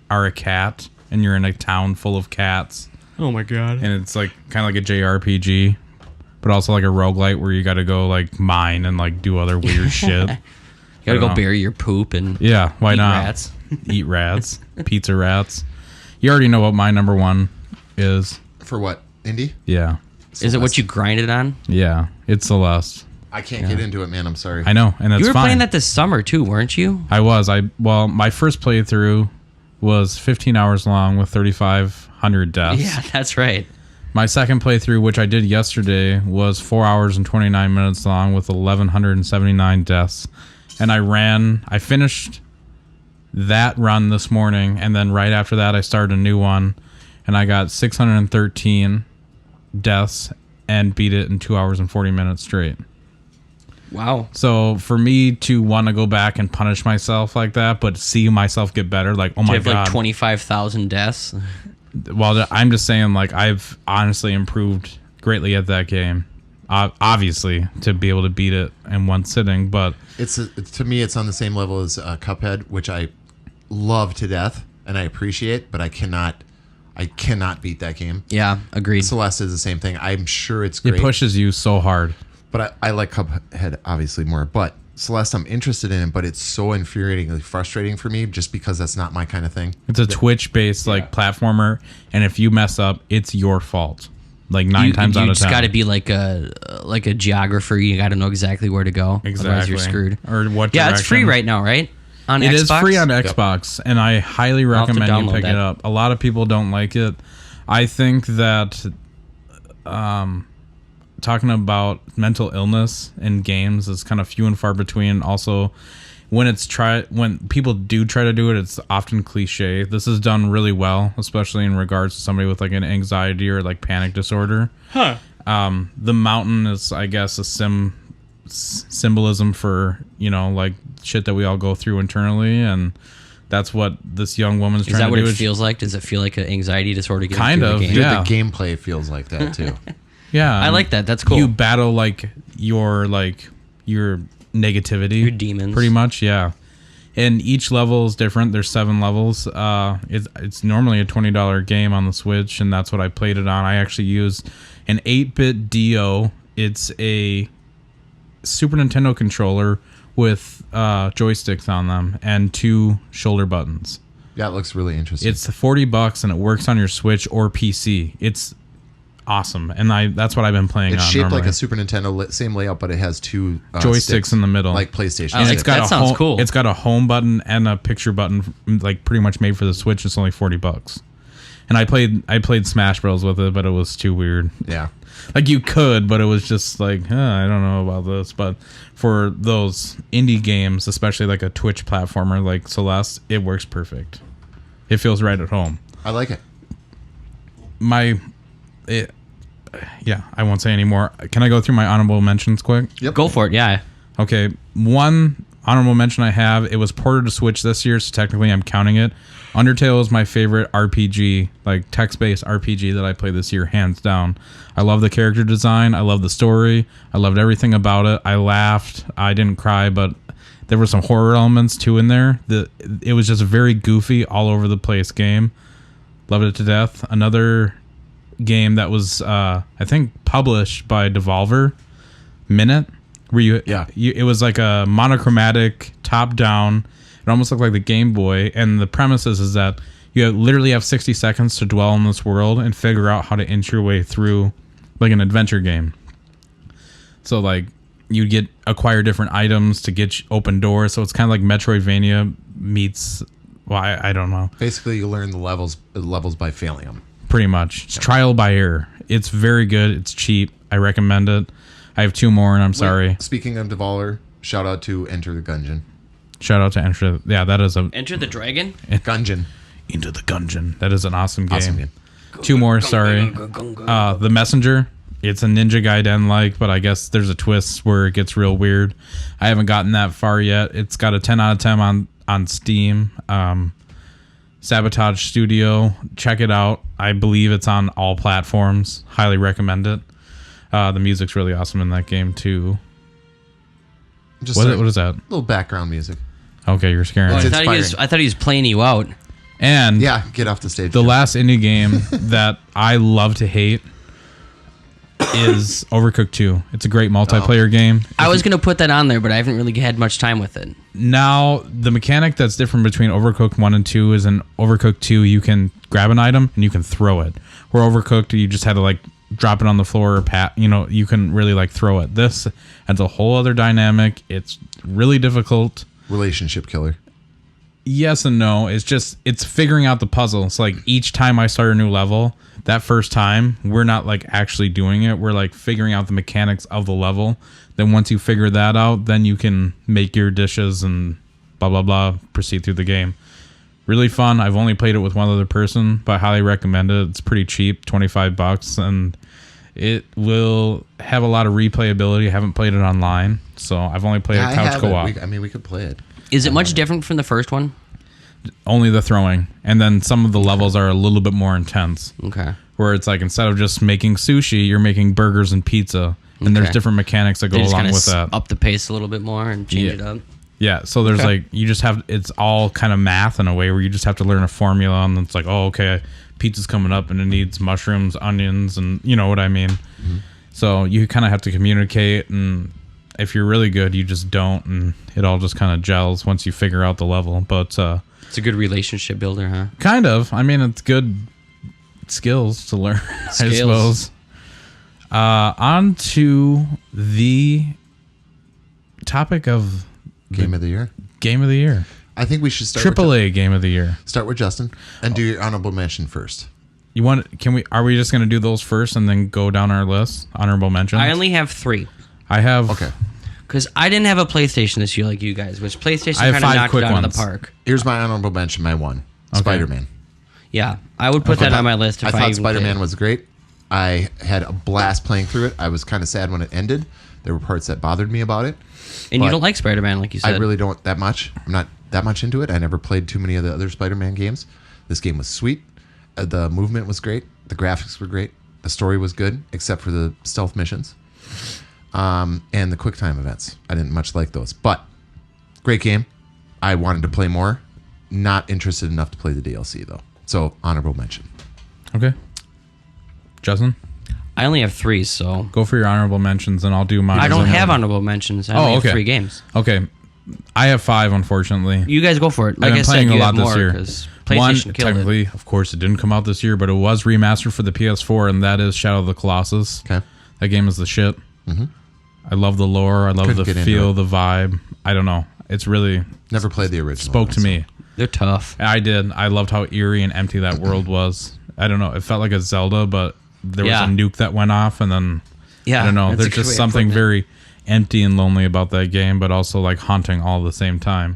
are a cat and you're in a town full of cats. Oh my god. And it's like kind of like a JRPG, but also like a roguelite where you got to go like mine and like do other weird shit. You gotta go bury your poop and yeah, why eat not? rats. Eat rats, pizza rats. You already know what my number one is. For what? Indie? Yeah, Is it what you grinded on? yeah, it's Celeste. I can't get into it, man. I'm sorry. I know, and that's You were fine. playing that this summer too, weren't you? I was. Well, my first playthrough was 15 hours long with 3,500 deaths. Yeah, that's right. My second playthrough, which I did yesterday, was 4 hours and 29 minutes long with 1,179 deaths. And I finished that run this morning, and then right after that I started a new one, and I got 613 deaths and beat it in 2 hours and 40 minutes straight. Wow. So for me to want to go back and punish myself like that, but see myself get better, like, oh Do my you have god. like 25,000 deaths? Well, I'm just saying, like, I've honestly improved greatly at that game. Obviously, to be able to beat it in one sitting, but To me, it's on the same level as Cuphead, which I love to death and I appreciate, but I cannot beat that game. Yeah, agreed. Celeste is the same thing. I'm sure it's great, it pushes you so hard. but I like Cuphead obviously more. But Celeste, I'm interested in it, but it's so infuriatingly frustrating for me just because that's not my kind of thing. It's a Twitch-based like platformer, and if you mess up, it's your fault. Like nine times out of 10. You just got to be like a geographer. You got to know exactly where to go. Exactly. Otherwise, you're screwed. Or what? Yeah, it's free direction. right now, right? On It Xbox? is free on Xbox, and I highly have to recommend you download pick that. it up. A lot of people don't like it. I think that talking about mental illness in games is kind of few and far between. Also, when people do try to do it, it's often cliche. This is done really well, especially in regards to somebody with like an anxiety or like panic disorder. Huh. The mountain is, I guess, a symbolism for, like shit that we all go through internally, and that's what this young woman's Is trying that to what do. it feels like? Does it feel like an anxiety disorder? Getting Kind through of, the game? Dude, yeah. the gameplay feels like that too. Yeah, I like that. That's cool. You battle like your negativity, Your demons. pretty much. Yeah, and each level is different. There's 7 levels. It's normally a $20 game on the Switch, and that's what I played it on. I actually used an 8-bit Dio. It's a Super Nintendo controller with joysticks on them and 2 shoulder buttons. Yeah, it looks really interesting. It's $40 and it works on your Switch or PC. It's awesome, and that's what I've been playing It's on. shaped normally. like a Super Nintendo, same layout, but it has 2 joysticks sticks, in the middle, like PlayStation. And Oh, it's got that a sounds home, cool. It's got a home button and a picture button, like pretty much made for the Switch. It's only $40, and I played Smash Bros with it, but it was too weird. Yeah. Like you could, but it was just like, I don't know about this. But for those indie games, especially like a Twitch platformer like Celeste, it works perfect. It feels right at home. I like it. Yeah, I won't say any more. Can I go through my honorable mentions quick? Yep. Go for it. Yeah. Okay, one honorable mention I have, it was ported to Switch this year, so technically I'm counting it. Undertale is my favorite RPG, like text-based RPG that I played this year, hands down. I love the character design. I love the story. I loved everything about it. I laughed. I didn't cry, but there were some horror elements too in there. It was just a very goofy, all over the place game. Loved it to death. Another game that was, I think, published by Devolver, Minute, where it was like a monochromatic, top-down. It almost looked like the Game Boy, and the premise is that you literally have 60 seconds to dwell in this world and figure out how to inch your way through, like an adventure game. So, like, you'd acquire different items to get open doors. So it's kind of like Metroidvania meets. Well, I don't know. Basically, you learn the levels by failing them. Pretty much. It's trial by error. It's very good. It's cheap. I recommend it. I have 2 more, and I'm sorry. Speaking of Devolver, shout out to Enter the Gungeon. Shout out to Enter. Yeah, that is a Enter the Dragon. Gungeon. Into the Gungeon. That is an awesome game. Awesome game. 2 more. Sorry. The Messenger. It's a Ninja Gaiden like, but I guess there's a twist where it gets real weird. I haven't gotten that far yet. It's got a 10 out of 10 on Steam. Sabotage Studio. Check it out. I believe it's on all platforms. Highly recommend it. The music's really awesome in that game too. What is that? A little background music. Okay, you're scaring me. I thought he was playing you out. And yeah, get off the stage. The last indie game that I love to hate is Overcooked 2. It's a great multiplayer game. I was going to put that on there, but I haven't really had much time with it. Now, the mechanic that's different between Overcooked 1 and 2 is in Overcooked 2, you can grab an item and you can throw it. Where Overcooked, you just had to like drop it on the floor or you can really like throw it. This adds a whole other dynamic. It's really difficult. Relationship killer. Yes and no. It's figuring out the puzzle. It's like each time I start a new level, that first time, we're not like actually doing it. We're like figuring out the mechanics of the level. Then once you figure that out, then you can make your dishes and blah, blah, blah, proceed through the game. Really fun. I've only played it with one other person, but I highly recommend it. It's pretty cheap, $25, and it will have a lot of replayability. I haven't played it online, so I've only played it couch co-op. We could play it. Is it much different from the first one? Only the throwing, and then some of the levels are a little bit more intense. Okay. Where it's like instead of just making sushi, you're making burgers and pizza, and there's different mechanics that go along with that. Up the pace a little bit more and change it up. Yeah, so there's it's all kind of math in a way where you just have to learn a formula, and it's like, oh, okay, pizza's coming up and it needs mushrooms, onions, and you know what I mean. Mm-hmm. So you kind of have to communicate, and if you're really good, you just don't, and it all just kind of gels once you figure out the level. But it's a good relationship builder, huh? Kind of. I mean, it's good skills to learn, I suppose. On to the topic of Game of the Year. Game of the Year. I think we should start AAA Game of the Year. Start with Justin and do your honorable mention first. You want? Are we just going to do those first and then go down our list? Honorable mentions. I only have 3. I have because I didn't have a PlayStation this year like you guys, which PlayStation kind of knocked it out of the park. Here's my honorable mention. My one, Spider-Man. Yeah, I would put that on my list. If I thought Spider-Man was great. I had a blast playing through it. I was kind of sad when it ended. There were parts that bothered me about it. And you don't like Spider-Man, like you said. I really don't that much. I'm not that much into it. I never played too many of the other Spider-Man games. This game was sweet. The movement was great. The graphics were great. The story was good, except for the stealth missions. And the quick time events. I didn't much like those. But, great game. I wanted to play more. Not interested enough to play the DLC, though. So, honorable mention. Okay. Justin? I only have 3, so... Go for your honorable mentions, and I'll do mine. I don't have honorable mentions. I only have 3 games. Okay. I have 5, unfortunately. You guys go for it. Like I've been playing a lot this year. PlayStation technically, of course, it didn't come out this year, but it was remastered for the PS4, and that is Shadow of the Colossus. Okay. That game is the shit. Mm-hmm. I love the lore. I love the feel, the vibe. I don't know. It's really... Never played the original. Spoke to me. They're tough. I did. I loved how eerie and empty that world was. I don't know. It felt like a Zelda, but there was a nuke that went off, and then... I don't know. There's just something very empty and lonely about that game, but also like haunting all at the same time.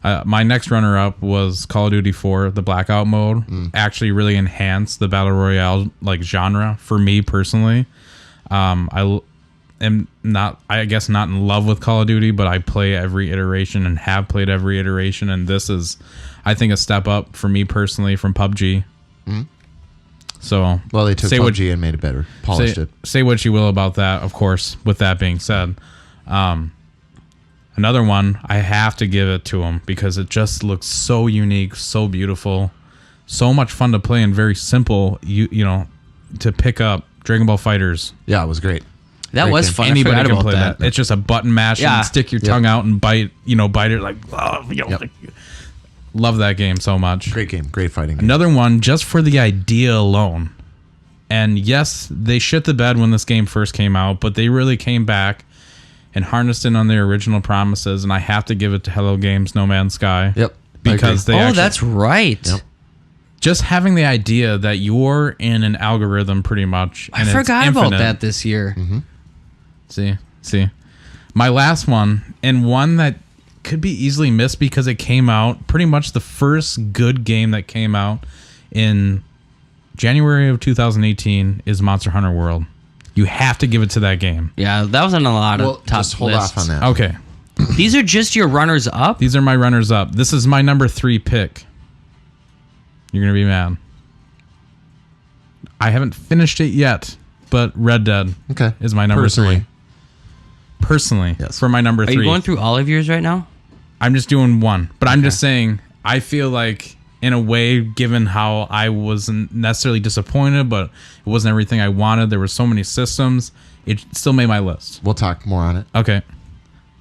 My next runner-up was Call of Duty 4. The Blackout mode actually really enhanced the Battle Royale like genre for me personally. I am not, I guess, not in love with Call of Duty, but I play every iteration and have played every iteration, and this is, I think, a step up for me personally from PUBG. Mm-hmm. So, well, they took PUBG and made it better, polished it. Say what you will about that, of course. With that being said, another one, I have to give it to them because it just looks so unique, so beautiful, so much fun to play, and very simple. You know, to pick up Dragon Ball FighterZ. Yeah, it was great. That was fun. Anybody can play that. It's just a button mash and stick your tongue out and bite it like, like, love that game so much. Great game. Great fighting game. Another one just for the idea alone. And yes, they shit the bed when this game first came out, but they really came back and harnessed in on their original promises, and I have to give it to Hello Games No Man's Sky. Yep. Because they actually, that's right. Yep. just having the idea that you're in an algorithm pretty much. And I forgot about that this year. Mm-hmm. See. My last one, and one that could be easily missed because it came out pretty much the first good game that came out in January of 2018 is Monster Hunter World. You have to give it to that game. Yeah, that was on a lot of top just hold lists. off on that. Okay. These are just your runners up. These are my runners up. This is my number 3 pick. You're going to be mad. I haven't finished it yet, but Red Dead is my number 3. Personally, yes. For my number 3. Are you going through all of yours right now? I'm just doing one, but I'm just saying, I feel like in a way, given how I wasn't necessarily disappointed, but it wasn't everything I wanted. There were so many systems. It still made my list. We'll talk more on it. Okay.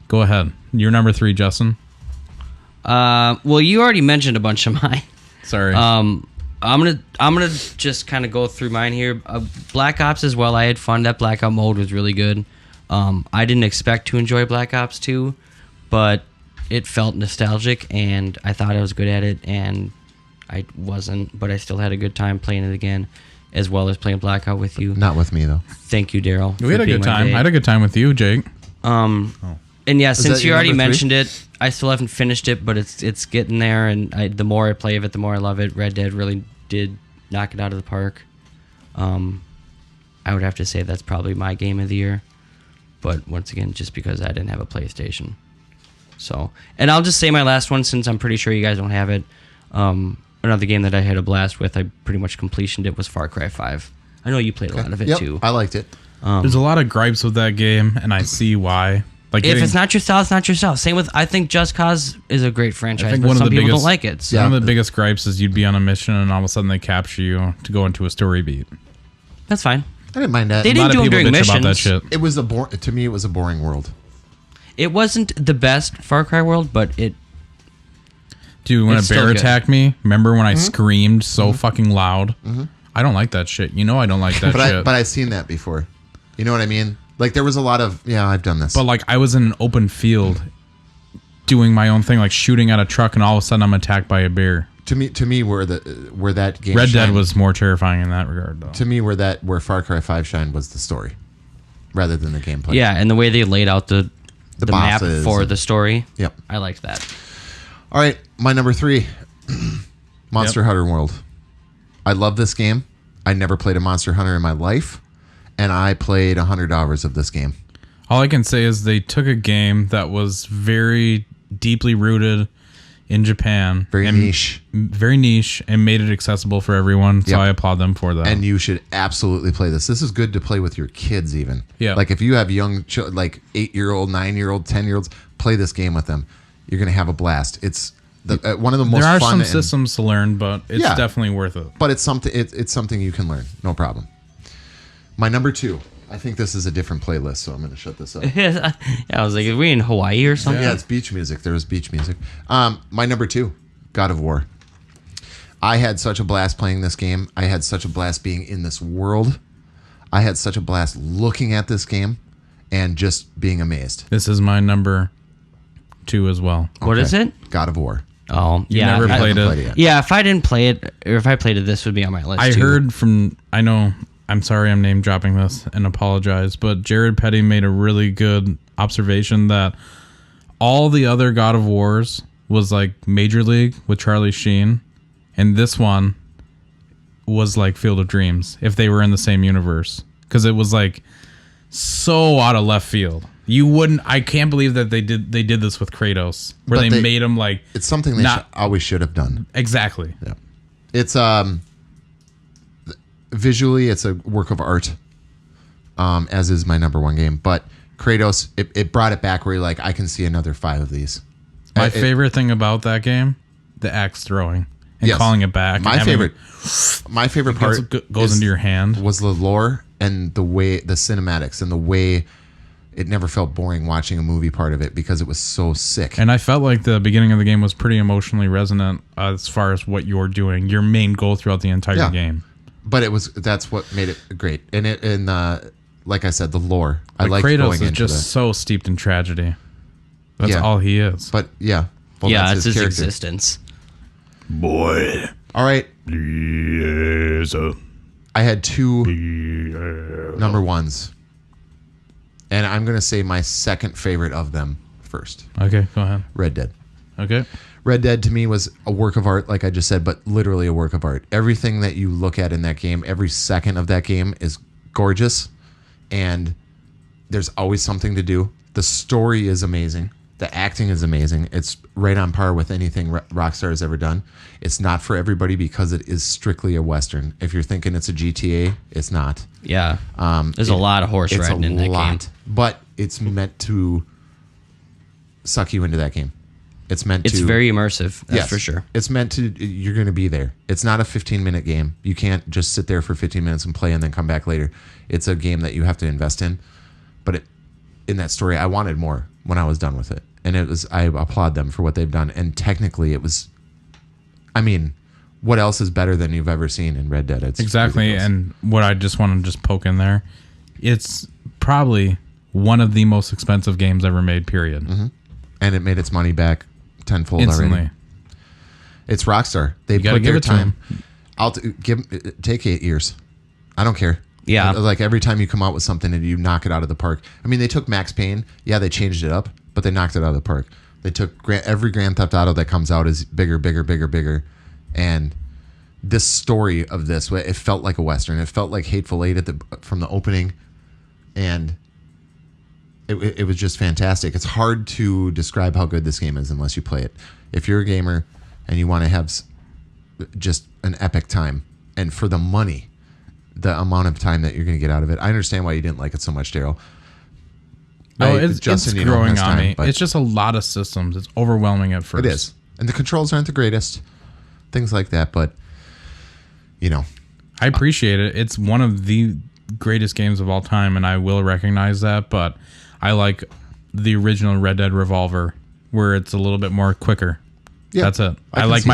Go ahead. You're number 3, Justin. Well, you already mentioned a bunch of mine. Sorry. I'm gonna just kind of go through mine here. Black Ops as well. I had fun. That Black Ops mode was really good. I didn't expect to enjoy Black Ops 2, but it felt nostalgic, and I thought I was good at it, and I wasn't, but I still had a good time playing it again, as well as playing Black Ops with you. Not with me, though. Thank you, Daryl. We had a good time. I had a good time with you, Jake. And yeah, since that you your already number 3? mentioned it, I still haven't finished it, but it's getting there, and the more I play of it, the more I love it. Red Dead really did knock it out of the park. I would have to say that's probably my game of the year, but once again, just because I didn't have a PlayStation. So, and I'll just say my last one, since I'm pretty sure you guys don't have it. Another game that I had a blast with, I pretty much completioned it, was Far Cry 5. I know you played a lot of it too. I liked it. There's a lot of gripes with that game, and I see why. Like, if it's not your style, it's not your style. Same with, I think Just Cause is a great franchise, but some people don't like it. So. One of the biggest gripes is you'd be on a mission and all of a sudden they capture you to go into a story beat. That's fine. I didn't mind that. They didn't do them during missions. About that shit. It was to me, it was a boring world. It wasn't the best Far Cry world, but it... Dude, when a bear attacked me, remember when I screamed so fucking loud? I don't like that shit. You know I don't like that shit. But I've seen that before. You know what I mean? Like, there was a lot of, I've done this. But, like, I was in an open field doing my own thing, like shooting at a truck, and all of a sudden I'm attacked by a bear. To me, where that game Red Dead shined, was more terrifying in that regard, though. To me, where Far Cry 5 shined was the story, rather than the gameplay. Yeah, and the way they laid out the map bosses for the story. Yep. I liked that. All right, my number 3, Monster Hunter World. I love this game. I never played a Monster Hunter in my life, and I played 100 hours of this game. All I can say is they took a game that was very deeply rooted in Japan. Very niche, and made it accessible for everyone. So I applaud them for that. And you should absolutely play this. This is good to play with your kids even. Yeah. Like if you have young, like 8-year-old, 9-year-old, 10-year-olds, play this game with them. You're going to have a blast. It's one of the most fun. There are some systems to learn, but it's definitely worth it. But it's something you can learn. No problem. My number 2. I think this is a different playlist, so I'm going to shut this up. Yeah, I was like, are we in Hawaii or something? Yeah, it's beach music. There was beach music. My number 2, God of War. I had such a blast playing this game. I had such a blast being in this world. I had such a blast looking at this game and just being amazed. This is my number 2 as well. What is it? God of War. Oh, You never played it? yet. Yeah, if I didn't play it, or if I played it, this would be on my list. I heard from, I'm sorry I'm name dropping this and apologize, but Jared Petty made a really good observation that all the other God of Wars was like Major League with Charlie Sheen, and this one was like Field of Dreams if they were in the same universe, because it was like so out of left field. You wouldn't. I can't believe that they did this with Kratos, where they made him like. It's something they always should have done. Exactly. Yeah. It's visually, it's a work of art. As is my number 1 game, but Kratos, it brought it back where you're like, I can see another 5 of these. My favorite thing about that game, the axe throwing and calling it back. My favorite part goes into your hand was the lore and the way the cinematics and the way it never felt boring watching a movie part of it because it was so sick. And I felt like the beginning of the game was pretty emotionally resonant as far as what you're doing, your main goal throughout the entire game. But that's what made it great. And like I said, the lore. I like Kratos going is into just so steeped in tragedy. That's all he is. But yeah. Well, yeah, that's it's his character. existence. Boy. All right. Yes. I had two number ones. And I'm going to say my second favorite of them first. Okay, go ahead. Red Dead. Okay. Red Dead to me was a work of art, like I just said, but literally a work of art. Everything that you look at in that game, every second of that game is gorgeous. And there's always something to do. The story is amazing. The acting is amazing. It's right on par with anything Rockstar has ever done. It's not for everybody because it is strictly a Western. If you're thinking it's a GTA, it's not. Yeah. There's a lot of horse riding in that game. But it's meant to suck you into that game. It's very immersive. That's for sure. It's meant to, you're going to be there. It's not a 15-minute game. You can't just sit there for 15 minutes and play and then come back later. It's a game that you have to invest in. But in that story, I wanted more when I was done with it. And I applaud them for what they've done. And technically it was, I mean, what else is better than you've ever seen in Red Dead? It's exactly. Ridiculous. And what I just want to just poke in there, it's probably one of the most expensive games ever made, period. Mm-hmm. And it made its money back tenfold instantly. Already. It's Rockstar. They put their time. I'll take 8 years. I don't care. Yeah. Like every time you come out with something and you knock it out of the park. I mean, they took Max Payne. Yeah, they changed it up, but they knocked it out of the park. They took every Grand Theft Auto that comes out is bigger, bigger, bigger, bigger. And this story of this, it felt like a Western. It felt like Hateful Eight from the opening. And it was just fantastic. It's hard to describe how good this game is unless you play it. If you're a gamer and you want to have just an epic time, and for the money, the amount of time that you're going to get out of it, I understand why you didn't like it so much, Daryl. No, it's growing on me. It's just a lot of systems. It's overwhelming at first. It is. And the controls aren't the greatest. Things like that, but, you know. I appreciate it. It's one of the greatest games of all time, and I will recognize that, but I like the original Red Dead Revolver, where it's a little bit more quicker. Yeah, that's it. I like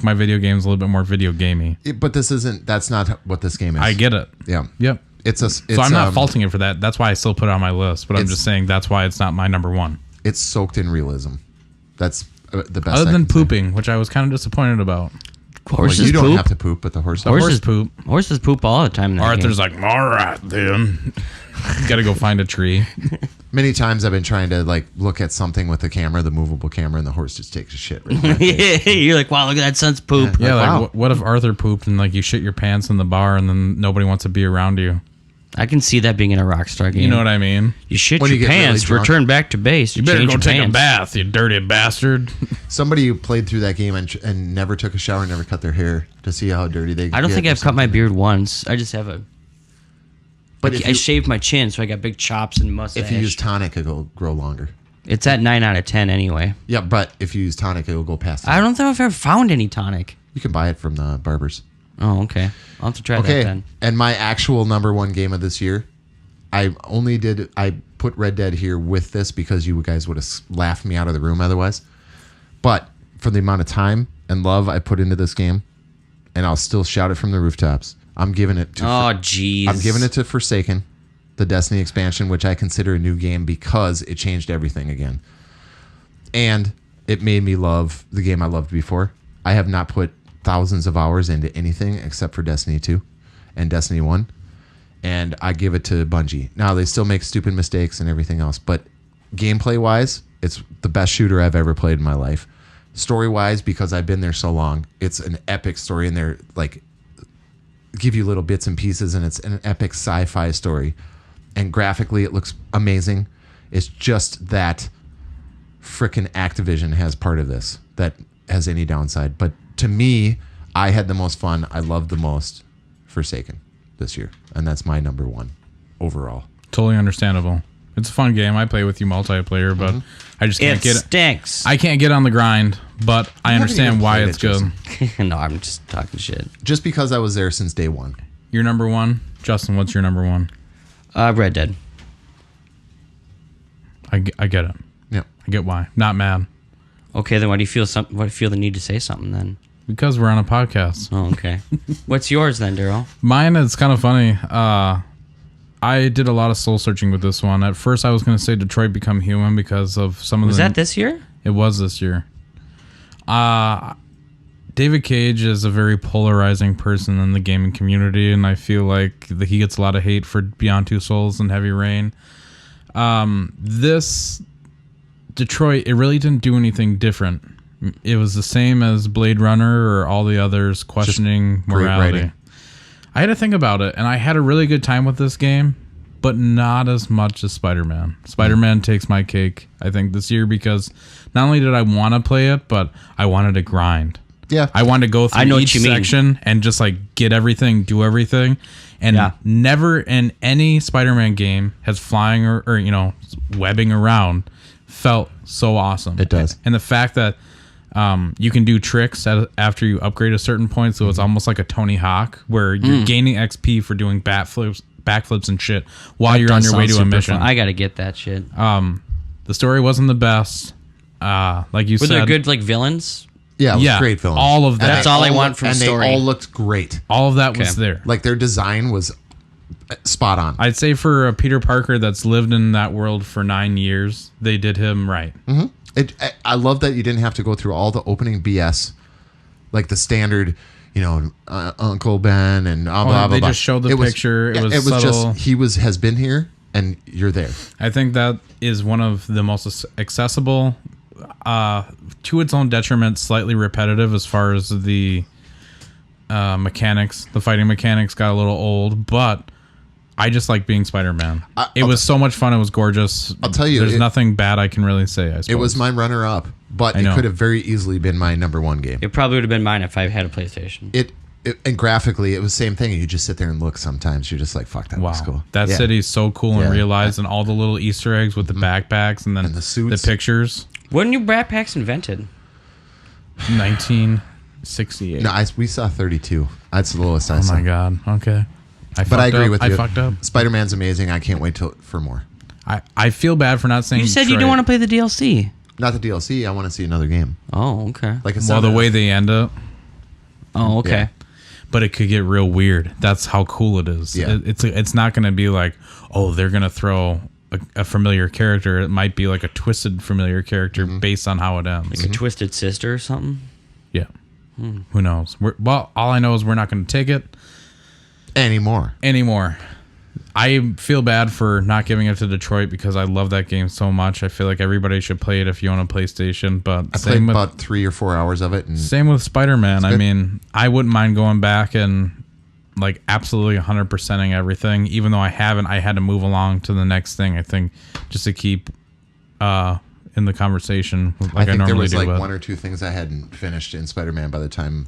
my video games a little bit more video gamey. But that's not what this game is. I get it. Yeah. Yep. So I'm not faulting it for that. That's why I still put it on my list, but I'm just saying that's why it's not my number one. It's soaked in realism. That's the best. Other than pooping, which I was kind of disappointed about. Horses you don't poop? have to poop, but the horses poop. Horses poop all the time. Arthur's like, all right, then. Got to go find a tree. Many times I've been trying to look at something with the camera, the movable camera, and the horse just takes a shit. Right yeah, you're like, wow, look at that son's poop. Yeah, wow. What if Arthur pooped and you shit your pants in the bar and then nobody wants to be around you? I can see that being in a Rockstar game. You know what I mean? You shit your pants, really return back to base. You better go take a bath, you dirty bastard. Somebody who played through that game and never took a shower, never cut their hair to see how dirty they get. I don't think I've cut my beard once. I just have a... But I shaved my chin, so I got big chops and mustache. If you use tonic, it'll grow longer. It's at 9 out of 10 anyway. Yeah, but if you use tonic, it'll go past 10. I don't think I've ever found any tonic. You can buy it from the barbers. Oh, okay. I'll have to try that then. And my actual number one game of this year, I put Red Dead here with this because you guys would have laughed me out of the room otherwise. But for the amount of time and love I put into this game, and I'll still shout it from the rooftops, I'm giving it to... Oh, jeez. I'm giving it to Forsaken, the Destiny expansion, which I consider a new game because it changed everything again. And it made me love the game I loved before. I have not put thousands of hours into anything except for Destiny 2 and Destiny 1. And I give it to Bungie. Now, they still make stupid mistakes and everything else, but gameplay-wise, it's the best shooter I've ever played in my life. Story-wise, because I've been there so long, it's an epic story, and they're give you little bits and pieces, and it's an epic sci-fi story. And graphically, it looks amazing. It's just that frickin' Activision has part of this that has any downside. But to me, I had the most fun. I loved the most Forsaken this year, and that's my number one overall. Totally understandable. It's a fun game. I play with you multiplayer, but I just can't get it. Stinks. I can't get on the grind, but I understand why it's good. No, I'm just talking shit. Just because I was there since day one. Your number one? Justin, what's your number one? Red Dead. I get it. Yeah. I get why. Not mad. Okay, then why do you feel the need to say something then? Because we're on a podcast. Oh, okay. What's yours then, Daryl? Mine is kind of funny. I did a lot of soul searching with this one. At first, I was going to say Detroit Become Human because of some of Was that this year? It was this year. David Cage is a very polarizing person in the gaming community, and I feel like he gets a lot of hate for Beyond Two Souls and Heavy Rain. This Detroit, it really didn't do anything different. It was the same as Blade Runner or all the others, questioning morality. I had to think about it, and I had a really good time with this game, but not as much as Spider-Man. Spider-Man takes my cake, I think, this year because not only did I want to play it, but I wanted to grind. Yeah. I wanted to go through each section and just like get everything, do everything. And never in any Spider-Man game has flying or webbing around felt so awesome. It does. And the fact that you can do tricks after you upgrade a certain point, so it's almost like a Tony Hawk where you're gaining XP for doing backflips and shit while you're on your way to a mission. Fun. I gotta get that shit. The story wasn't the best. Like you said, were there good like villains? Yeah, it was great villains. All of that. That's all I want from story. And they all looked great. All of that was there. Like their design was spot on. I'd say for a Peter Parker that's lived in that world for 9 years, they did him right. Mm-hmm. I love that you didn't have to go through all the opening BS, like the standard, Uncle Ben and blah, blah, blah. They just showed the picture. It was subtle. Just, has been here and you're there. I think that is one of the most accessible, to its own detriment, slightly repetitive as far as the mechanics. The fighting mechanics got a little old, but I just like being Spider-Man. It was so much fun. It was gorgeous. I'll tell you, there's nothing bad I can really say. I suppose it was my runner-up, but it could have very easily been my number one game. It probably would have been mine if I had a PlayStation. And graphically, it was the same thing. You just sit there and look. Sometimes you're just like, "Fuck, that looks cool." That city's so cool and realized, and all the little Easter eggs with the backpacks and then the suits, the pictures. When were backpacks invented? 1968. No, we saw 32. That's the lowest I saw. Oh my god. Okay. But I agree with you. I fucked up. Spider-Man's amazing. I can't wait for more. I feel bad for not saying. You said you didn't want to play the DLC. Not the DLC. I want to see another game. Oh, okay. Like the way they end up. Oh, okay. Yeah. But it could get real weird. That's how cool it is. Yeah. It's not going to be like, oh, they're going to throw a familiar character. It might be like a twisted familiar character based on how it ends. Like a twisted sister or something? Yeah. Who knows? All I know is we're not going to take it anymore. I feel bad for not giving it to Detroit because I love that game so much. I feel like everybody should play it if you own a PlayStation. But I played about 3 or 4 hours of it. And same with Spider-Man. I mean, I wouldn't mind going back and like absolutely 100%ing everything. Even though I haven't, I had to move along to the next thing. I think just to keep in the conversation. Like I think there was like 1 or 2 things I hadn't finished in Spider-Man by the time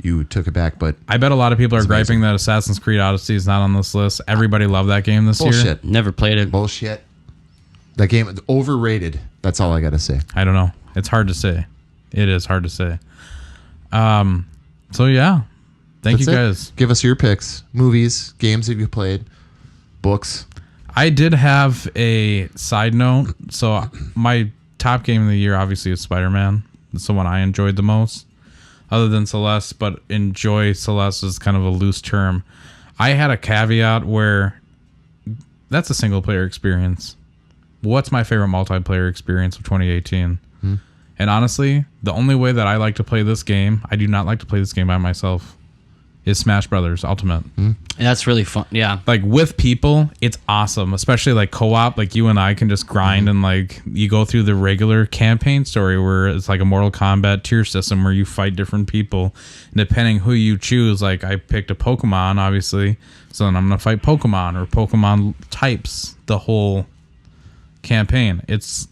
you took it back, but I bet a lot of people are griping that Assassin's Creed Odyssey is not on this list. Everybody loved that game this year. Bullshit. Never played it. Bullshit. That game is overrated. That's all I got to say. I don't know. It's hard to say. It is hard to say. So yeah. Thank you guys. Give us your picks. Movies, games that you played, books. I did have a side note. So my top game of the year obviously is Spider-Man. It's the one I enjoyed the most. Other than Celeste, but enjoy Celeste is kind of a loose term. I had a caveat where that's a single player experience. What's my favorite multiplayer experience of 2018? And honestly, the only way that I like to play this game, I do not like to play this game by myself, is Smash Brothers Ultimate. That's really fun. Yeah. Like with people, it's awesome, especially like co-op. Like you and I can just grind and like you go through the regular campaign story where it's like a Mortal Kombat tier system where you fight different people. And depending who you choose, like I picked a Pokemon, obviously. So then I'm going to fight Pokemon or Pokemon types the whole campaign. It's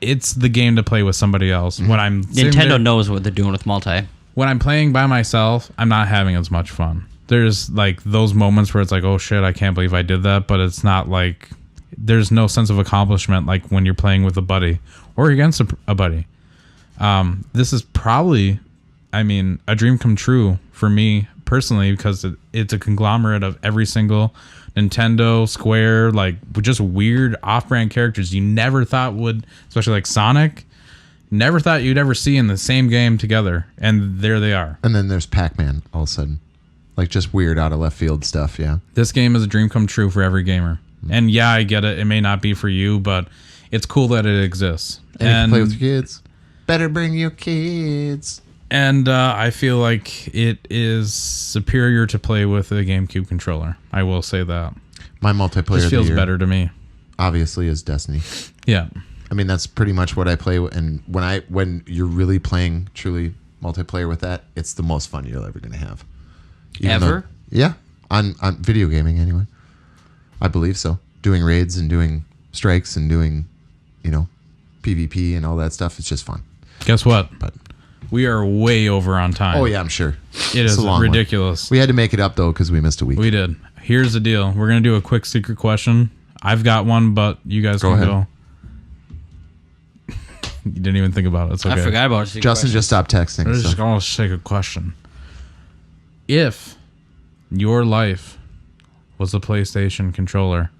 the game to play with somebody else. When I'm Nintendo knows what they're doing with multi. When I'm playing by myself, I'm not having as much fun. There's like those moments where it's like, oh shit, I can't believe I did that. But it's not like there's no sense of accomplishment like when you're playing with a buddy or against a buddy. This is probably, a dream come true for me personally because it's a conglomerate of every single Nintendo, Square, like just weird off-brand characters you never thought would, especially like Sonic. Never thought you'd ever see in the same game together, and there they are. And then there's Pac-Man all of a sudden. Like just weird out of left field stuff, yeah. This game is a dream come true for every gamer. And yeah, I get it. It may not be for you, but it's cool that it exists. And you can play with your kids. Better bring your kids. And I feel like it is superior to play with a GameCube controller. I will say that. My multiplayer This feels better to me. Obviously is Destiny. Yeah. I mean, that's pretty much what I play. And when you're really playing truly multiplayer with that, it's the most fun you're ever going to have. Ever? Yeah. On video gaming, anyway. I believe so. Doing raids and doing strikes and doing, PvP and all that stuff. It's just fun. Guess what? But we are way over on time. oh, yeah, I'm sure. It is ridiculous. We had to make it up, though, because we missed a week. We did. Here's the deal. We're going to do a quick secret question. I've got one, but you guys Go can ahead. go. You didn't even think about it. It's okay. I forgot about it. Justin just stopped texting. Let's so. just go take a question. If your life was a PlayStation controller,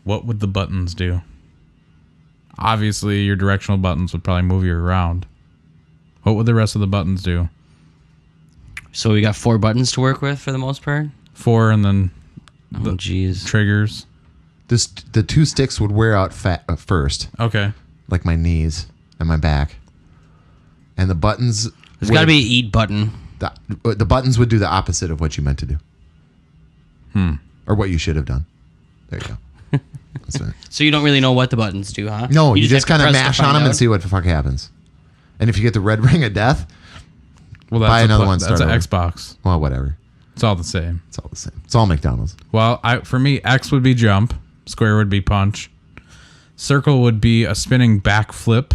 what would the buttons do? Obviously, your directional buttons would probably move you around. What would the rest of the buttons do? So we got 4 buttons to work with for the most part? 4 and then Oh, jeez. triggers. The 2 sticks would wear out first, Okay. like my knees and my back. And the buttons... There's got to be an eat button. The buttons would do the opposite of what you meant to do. Or what you should have done. There you go. That's right. So you don't really know what the buttons do, huh? No, you just have to kind of press to mash find on them and out? see what the fuck happens. And if you get the red ring of death, Well, Buy another one, That's start an over. Xbox. well, whatever. It's all the same. It's all the same. It's all McDonald's. Well, for me, X would be jump. Square would be punch. Circle would be a spinning backflip.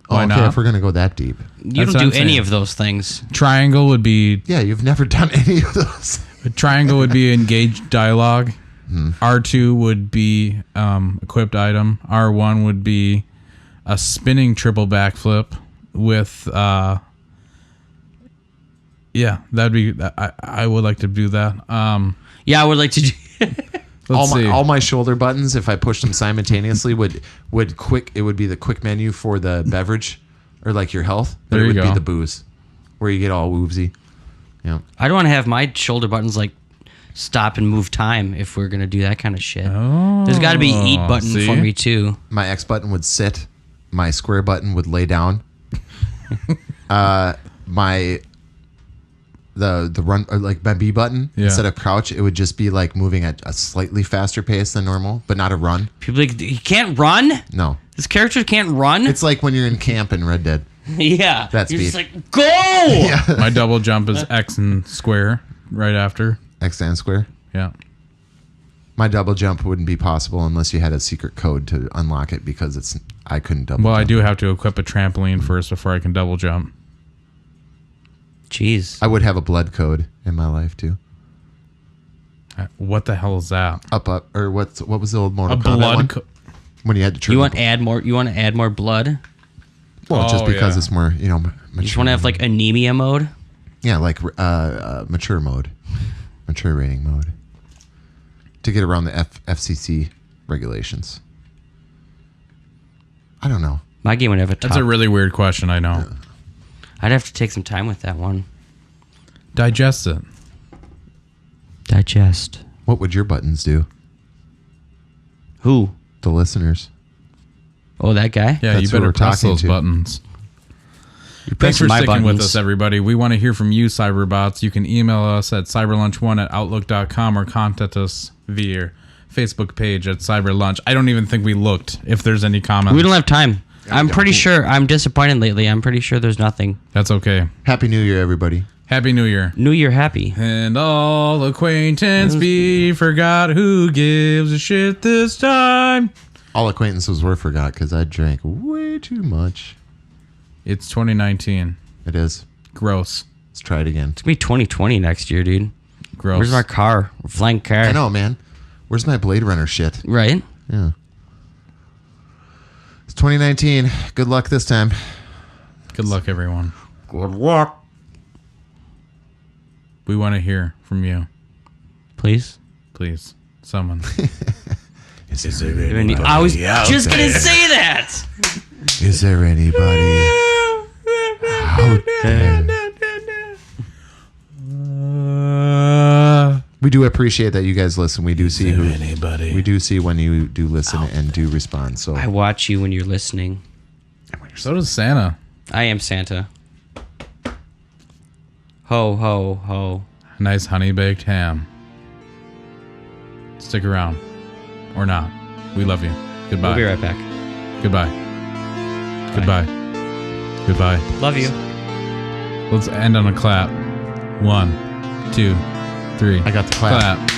Why okay, not? if we're going to go that deep. You That's don't what do I'm any saying. of those things. Triangle would be Yeah, you've never done any of those. engaged dialogue. R2 would be equipped item. R1 would be a spinning triple backflip with that'd be I would like to do that. Yeah, I would like to do... Let's see. All my shoulder buttons, if I pushed them simultaneously, would it would be the quick menu for the beverage or like your health. But There it you would be go. the booze where you get all woobsy. Yeah. I don't want to have my shoulder buttons like stop and move time if we're going to do that kind of shit. Oh, There's got to be eat button see? for me too. My X button would sit. My square button would lay down. The run or like my B button Yeah. instead of crouch, it would just be like moving at a slightly faster pace than normal, but not a run. People like, he can't run? No, This character can't run? it's like when you're in camp in Red Dead. yeah. That's You're just speed. like, go! My double jump is X and square right after. X and square. Yeah. My double jump wouldn't be possible unless you had a secret code to unlock it because I couldn't double. Well, I jump. do have to equip a trampoline first before I can double jump. Jeez. I would have a blood code in my life too. What the hell is that? Up, or what was the old Mortal A Kombat one? blood. When you had to turn. You want to add more blood? well, just Oh, because yeah. it's more, mature. You just want to have like anemia mode? yeah, like mature mode, mature rating mode, to get around the FCC regulations. I don't know. My game would have a That's top. a really weird question. I know. I'd have to take some time with that one. Digest it. Digest. What would your buttons do? Who? The listeners. Oh, that guy? Yeah, That's you who better we're press talking those to. buttons. You Thanks for my sticking with buttons. us, everybody. We want to hear from you, Cyberbots. You can email us at cyberlunch1@outlook.com or contact us via your Facebook page at Cyberlunch. I don't even think we looked if there's any comments. We don't have time. I'm pretty sure. I'm disappointed lately. I'm pretty sure there's nothing. That's okay. Happy New Year, everybody. Happy New Year. New Year happy. And all acquaintance be forgot who gives a shit this time. All acquaintances were forgot because I drank way too much. It's 2019. It is. Gross. Let's try it again. It's gonna be 2020 next year, dude. Gross. Where's my car? We're flying car. I know, man. Where's my Blade Runner shit? Right? Yeah. It's 2019. Good luck this time. Good luck, everyone. Good luck. We want to hear from you. Please. Please. Someone. Is there anybody I was out just there? gonna say that. Is there anybody out there? We do appreciate that you guys listen. We do see anybody? We do see when you do listen and do respond. So I watch you when you're listening. So does Santa. I am Santa. Ho, ho, ho. Nice honey baked ham. Stick around. Or not. We love you. Goodbye. We'll be right back. Goodbye. Goodbye. Goodbye. Love you. Let's end on a clap. 1, 2, 3. I got the clap.